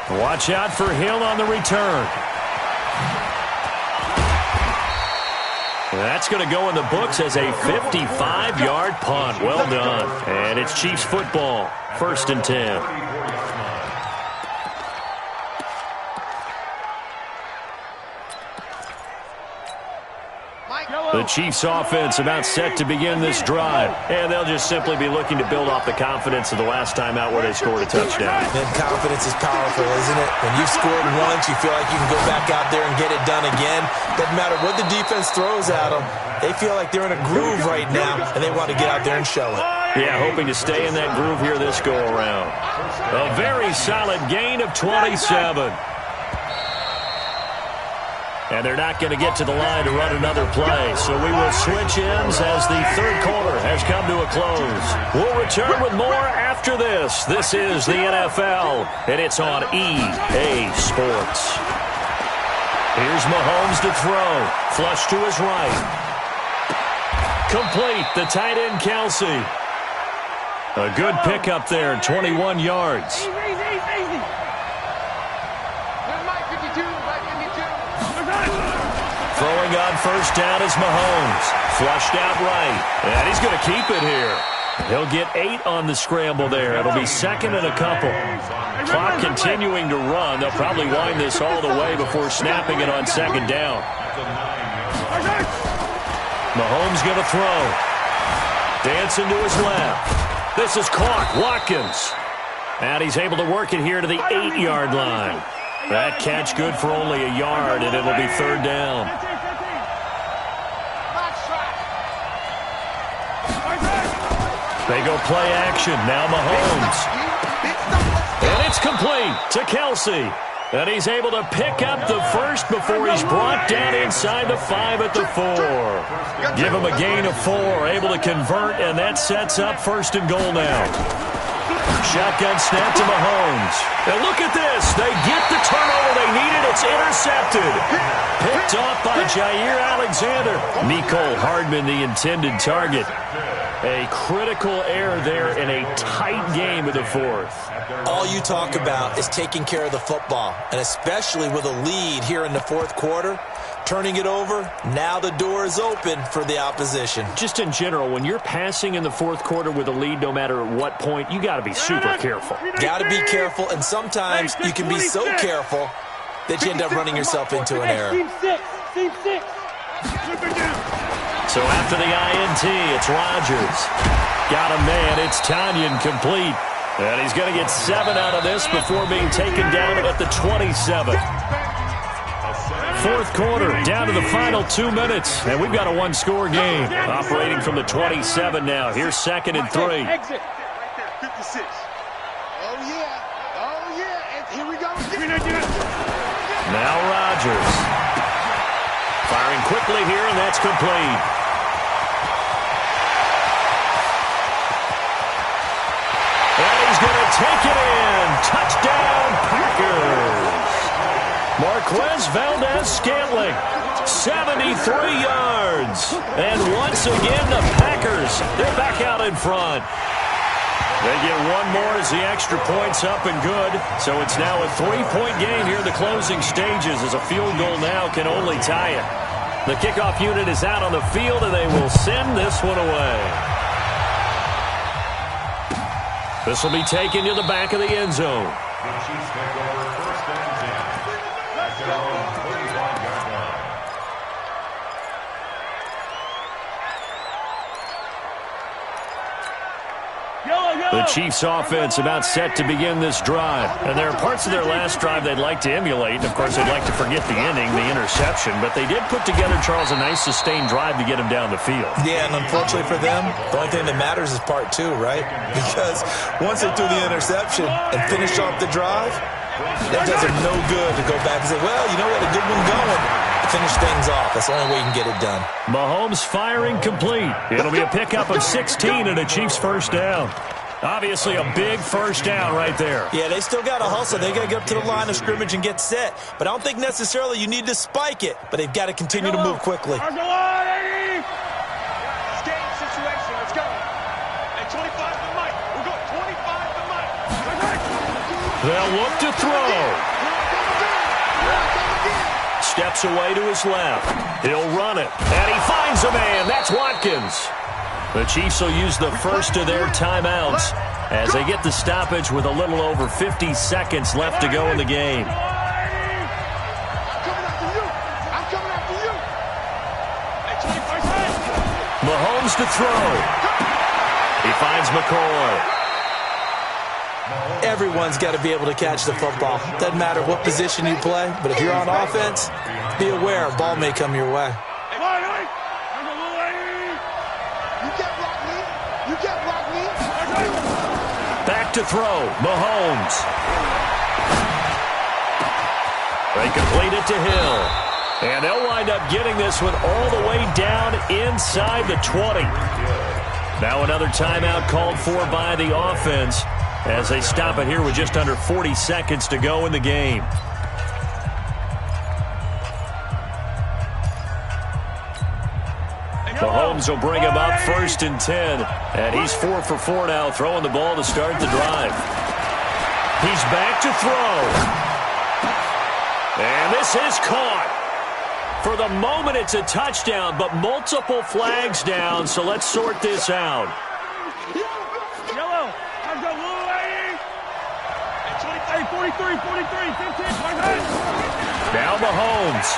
Watch out for Hill on the return. That's going to go in the books as a 55-yard punt. Well done. And it's Chiefs football. 1st and 10. The Chiefs offense about set to begin this drive. And they'll just simply be looking to build off the confidence of the last time out where they scored a touchdown.
And confidence is powerful, isn't it? When you've scored once, you feel like you can go back out there and get it done again. Doesn't matter what the defense throws at them. They feel like they're in a groove right now, and they want to get out there and show it.
Yeah, hoping to stay in that groove here this go-around. A very solid gain of 27. And they're not going to get to the line to run another play. So we will switch ends as the 3rd quarter has come to a close. We'll return with more after this. This is the NFL, and it's on EA Sports. Here's Mahomes to throw. Flush to his right. Complete, the tight end Kelsey. A good pickup there, 21 yards. Throwing on first down is Mahomes. Flushed out right. And he's going to keep it here. He'll get 8 on the scramble there. It'll be 2nd and a couple. Clock continuing to run. They'll probably wind this all the way before snapping it on 2nd down. Mahomes going to throw. Dancing to his left. This is caught. Watkins. And he's able to work it here to the 8-yard line. That catch good for only a yard, and it'll be 3rd down. They go play action. Now Mahomes. And it's complete to Kelsey. And he's able to pick up the first before he's brought down inside the 5 at the 4. Give him a gain of 4. Able to convert, and that sets up 1st and goal now. Shotgun snap to Mahomes. And look at this. They get the turnover they needed. It's intercepted. Picked off by Jair Alexander. Mecole Hardman, the intended target. A critical error there in a tight game of the fourth.
All you talk about is taking care of the football, and especially with a lead here in the fourth quarter. Turning it over, now the door is open for the opposition.
Just in general, when you're passing in the fourth quarter with a lead, no matter at what point, you got to be super careful.
Got to be careful, and sometimes you can be so careful that you end up running yourself into an error.
Team six.
So after the INT, it's Rodgers. Got a man, it's Tanyan complete. And he's going to get 7 out of this before being taken down at the 27. Fourth quarter, down to the final 2 minutes, and we've got a one-score game. Operating from the 27 now. Here's 2nd and 3.
Exit. Right there, 56. Oh, yeah. And here we go.
Now Rodgers. Firing quickly here, and that's complete. And he's going to take it in. Touchdown, Packers. Marquez Valdez-Scantling, 73 yards. And once again, the Packers, they're back out in front. They get one more as the extra point's up and good. So it's now a 3-point game here in the closing stages, as a field goal now can only tie it. The kickoff unit is out on the field, and they will send this one away. This will be taken to the back of the end zone.
The Chiefs take over 1st and 10. At their own 35-yard line.
The Chiefs offense about set to begin this drive. And there are parts of their last drive they'd like to emulate. And, of course, they'd like to forget the ending, the interception. But they did put together, Charles, a nice sustained drive to get him down the field.
Yeah, and unfortunately for them, the only thing that matters is part 2, right? Because once they threw the interception and finished off the drive, that does them no good to go back and say, well, you know, we had a good one going. To finish things off. That's the only way you can get it done.
Mahomes firing complete. It'll be a pickup of 16 and a Chiefs first down. Obviously a big first down right there.
Yeah, they still got to hustle. They got to get up to the line of scrimmage and get set. But I don't think necessarily you need to spike it. But they've got to continue to move quickly.
It's game situation. Let's go. And 25 to Mike. We're going 25 to Mike.
They'll look to throw. Steps away to his left. He'll run it. And he finds a man. That's Watkins. The Chiefs will use the first of their timeouts as they get the stoppage with a little over 50 seconds left to go in the game.
I'm coming after you.
Mahomes to throw. He finds McCoy.
Everyone's got to be able to catch the football. Doesn't matter what position you play, but if you're on offense, be aware a ball may come your way.
Back to throw. Mahomes. They complete it to Hill. And they'll wind up getting this one all the way down inside the 20. Now another timeout called for by the offense as they stop it here with just under 40 seconds to go in the game. Mahomes will bring him up 1st and 10. And he's 4 for 4 now, throwing the ball to start the drive. He's back to throw. And this is caught. For the moment, it's a touchdown, but multiple flags down, so let's sort this out.
Yellow. I've got Lil 43, 15.
Now Mahomes.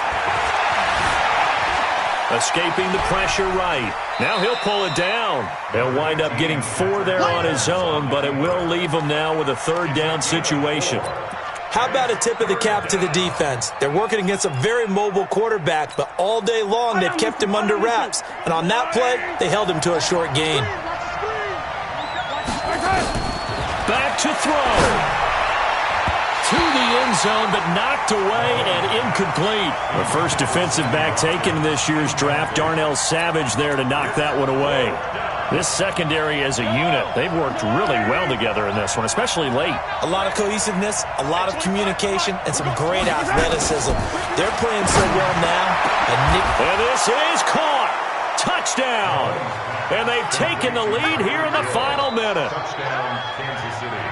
Escaping the pressure right. Now he'll pull it down. He'll wind up getting 4 there on his own, but it will leave him now with a 3rd down situation.
How about a tip of the cap to the defense? They're working against a very mobile quarterback, but all day long they've kept him under wraps. And on that play, they held him to a short gain.
Back to throw. to the end zone, but knocked away and incomplete. The first defensive back taken in this year's draft, Darnell Savage there to knock that one away. This secondary as a unit, they've worked really well together in this one, especially late.
A lot of cohesiveness, a lot of communication, and some great athleticism. They're playing so well now.
And this is caught. Touchdown. And they've taken the lead here in the final minute.
Touchdown, Kansas City.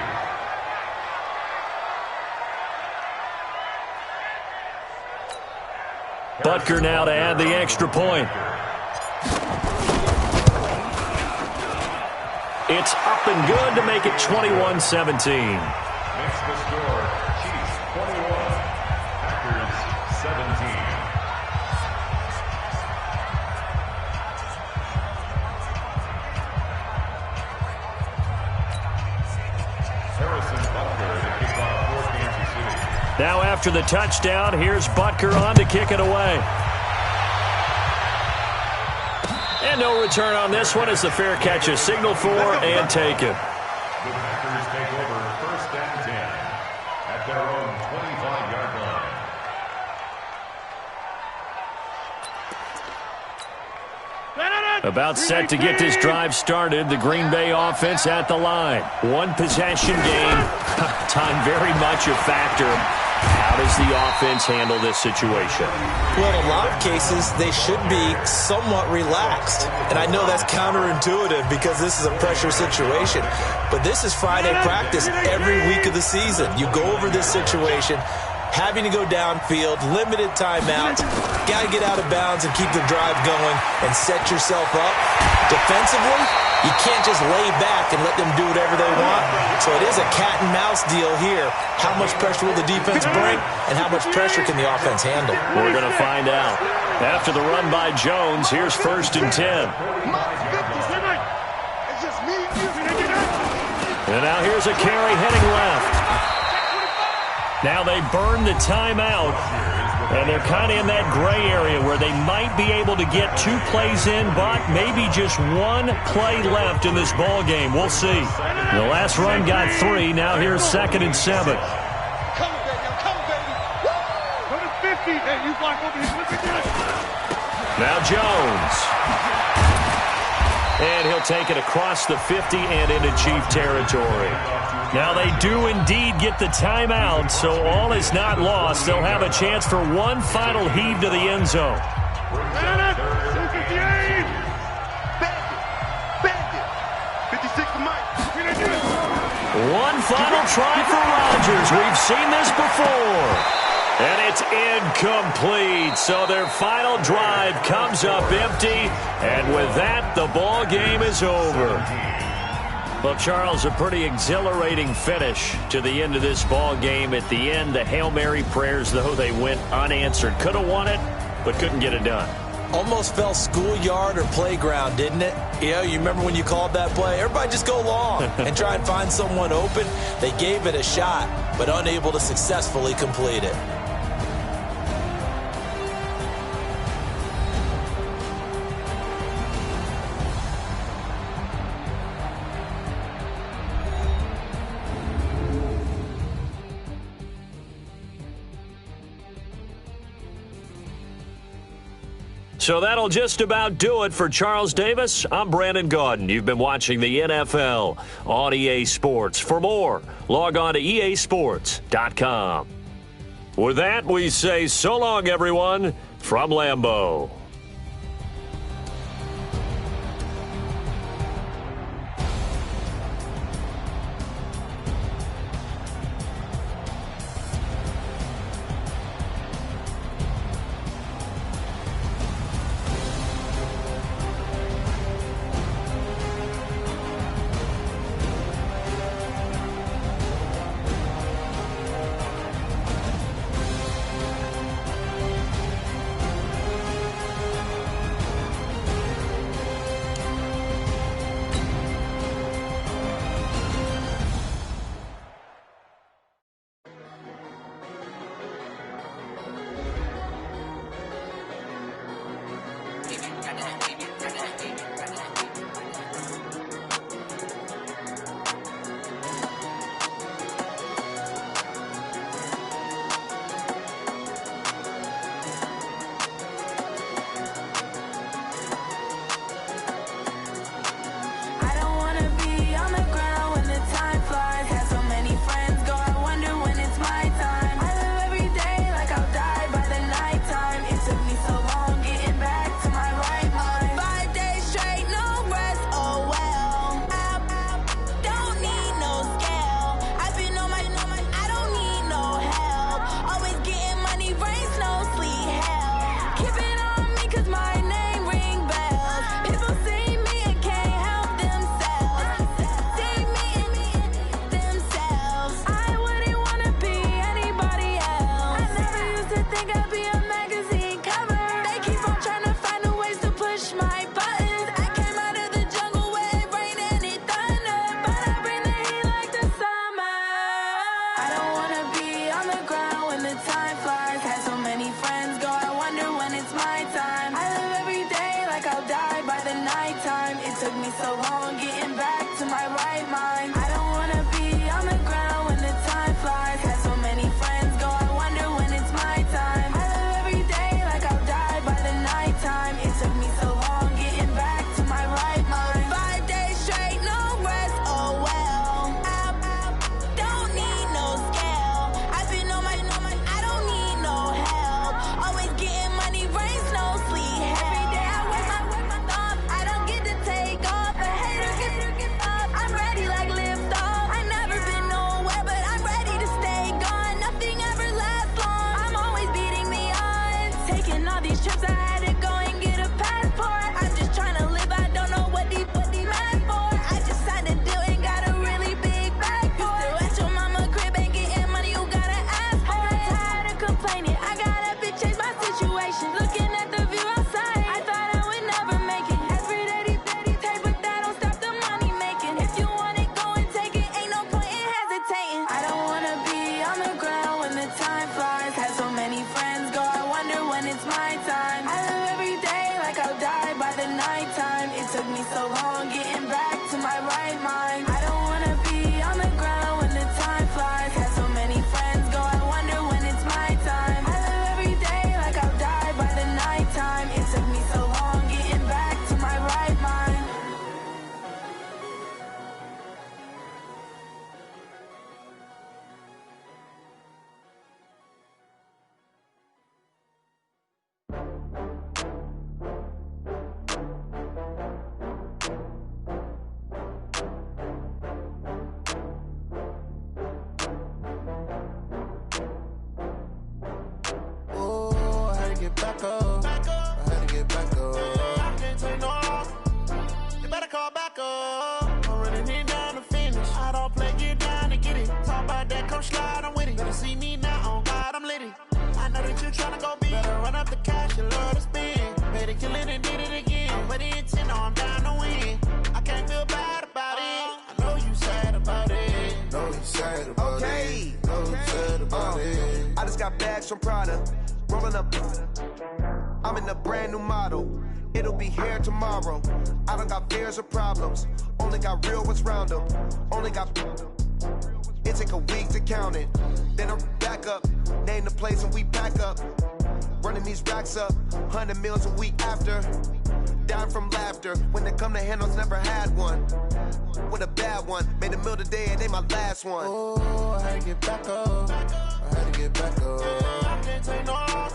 Butker now to add the extra point. It's up and good to make it 21-17.
Makes the score Chiefs 21, Packers 17. Harrison Butker to kick off for Kansas City.
Now after the touchdown, here's Butker on to kick it away. And no return on this one as the fair catch is signaled for and taken.
The Packers take over 1st and 10 at their own 25-yard line.
About set to get this drive started. The Green Bay offense at the line. One possession game. Time very much a factor. How does the offense handle this situation?
Well, in a lot of cases, they should be somewhat relaxed. And I know that's counterintuitive because this is a pressure situation. But this is Friday practice every week of the season. You go over this situation, having to go downfield, limited timeouts, got to get out of bounds and keep the drive going and set yourself up. Defensively, you can't just lay back and let them do whatever they want. So it is a cat and mouse deal here. How much pressure will the defense bring and how much pressure can the offense handle?
We're going to find out. After the run by Jones, here's 1st and 10. And now here's a carry heading left. Now they burn the timeout, and they're kind of in that gray area where they might be able to get 2 plays in, but maybe just 1 play left in this ball game. We'll see. The last run got 3. Now here's 2nd and 7.
Come on, baby. Come on, baby. Go to 50. Hey, you block over here. Look at this.
Now Jones. And he'll take it across the 50 and into Chief territory. Now they do indeed get the timeout, so all is not lost. They'll have a chance for one final heave to the end zone. One final try for Rodgers. We've seen this before. And it's incomplete. So their final drive comes up empty. And with that, the ball game is over. Well, Charles, a pretty exhilarating finish to the end of this ball game. At the end, the Hail Mary prayers, though, they went unanswered. Could have won it, but couldn't get it done.
Almost felt schoolyard or playground, didn't it? You remember when you called that play? Everybody just go long and try and find someone open. They gave it a shot, but unable to successfully complete it.
So that'll just about do it for Charles Davis. I'm Brandon Gaudin. You've been watching the NFL on EA Sports. For more, log on to easports.com. With that, we say so long, everyone, from Lambeau.
so long getting back to my right mind. I don't wanna be on the ground when the time flies. Had so many friends go, I wonder when it's my time. I live every day like I'll die by the nighttime. It took me so long getting back to my right mind. 5 days straight, no rest, oh well. I don't need no scale. I've been on my, I don't need no help. Always getting money, rain, snow, sleet. Every day I work my thumb. I don't get to take off. A hater get up. I'm ready like lift off. I never been nowhere, but I'm ready to stay gone. Nothing ever lasts long. I'm always beating the odds. Taking all these trips, I had to go and get a passport. I'm just trying to live. I don't know what these mad for. I just signed a deal and got a really big bag for it. Still at your mama crib and getting money, you gotta ask for it. I'm tired of complaining. I gotta bitch change my situation. Looking at the view outside, I thought I would never make it. Every day these take, but that don't stop the money making. If you want it, go and take it. Ain't no point in hesitating. I don't wanna be on the ground when the time flies. Had so many friends go, I wonder when it's my time. I live every day like I'll die by the nighttime. It took me so long getting back to my right mind. I don't wanna be on the ground when the time flies. Had so many friends go, I wonder when it's my time. I live every day like I'll die by the nighttime. It took me so long getting back to my right mind.
Oh, I had to get back up. I had to get back up. I can't take no loss. You better call back up. I'm running it down to finish. I don't play, get down to get it. Talk about that, come slide, I'm with it. Better see me now, on God, I'm lit it. I know that you tryna go big. Better run up the cash, you love to spend. Better kill it and did it again. But the intent, no, I'm down to win. I can't feel bad about it. I know you sad about it.
Know you sad about it. Know you sad about it. I just got bags from Prada. Rolling up. I'm in a brand new model. It'll be here tomorrow. I don't got fears or problems. Only got real what's round them. Only got. It take a week to count it. Then I'm back up. Name the place and we pack up. Running these racks up. 100 meals a week after. Down from laughter. When they come to handles, never had one. With a bad one. Made a meal today and they my last one.
Oh, I had to get back up. I had to get back up. I can't take no loss.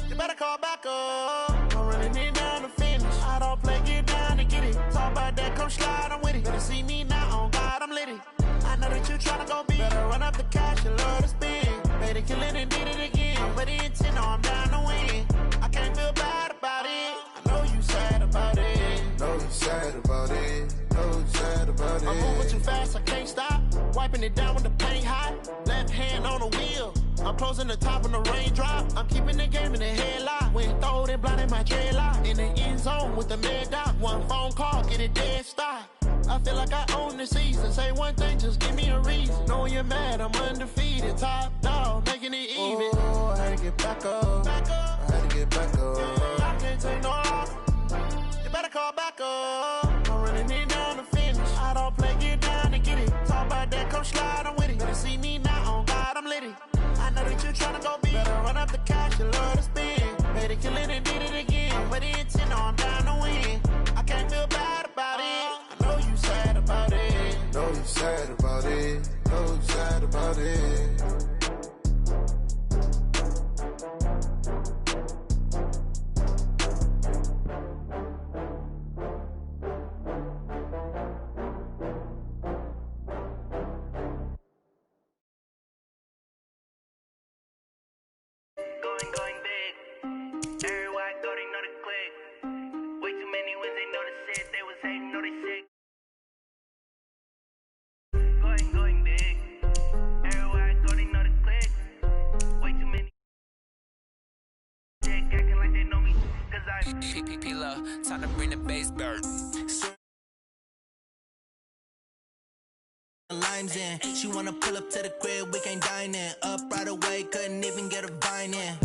You better call back up. I'm running it down to finish. I don't play, get down to get it. Talk about that, come slide, I'm with it. Better see me now, on God, I'm lit it. I know that you tryna go big. Better run up the cash, you love to spend. Better kill it and did it again. But the intent, no, I'm down to win. I can't feel bad about it. I know you sad about it.
Know you sad about it. Know you sad about it.
I'm moving too fast, I can't stop. Wiping it down with the paint hot. Left hand on the wheel. I'm closing the top on the raindrop. I'm keeping the game in the headlock. When throwed and blinded my dreadlock. In the end zone with the mad dot. One phone call, get it dead stop. I feel like I own the season. Say one thing, just give me a reason. Knowing you're mad, I'm undefeated. Top dog, making it even.
Oh, I had to get back up. I had to get back up.
I can't take no loss. You better call back up. I'm running it down to finish. I don't play, get down to get it. Talk about that, come slide, I'm with it. Better see me now, on God, I'm lit it. I know that you tryna go big. Better run up the cash, you love to spend. Better kill it and did it again. But the intent, no, I'm down to win. I can't feel bad about it. I know you sad about it.
Know you sad about it. Know you sad about it.
Going big. Everywhere I go, they know the click. Way too many wins, they know the shit. They was hating, know they sick. Going big. Everywhere I go, they know the click. Way too many. Acting like they know me, cause I
PPP love, time to bring the bass bird.
Limes in. She wanna pull up to the crib, we can't dine in. Up right away, couldn't even get a vine in.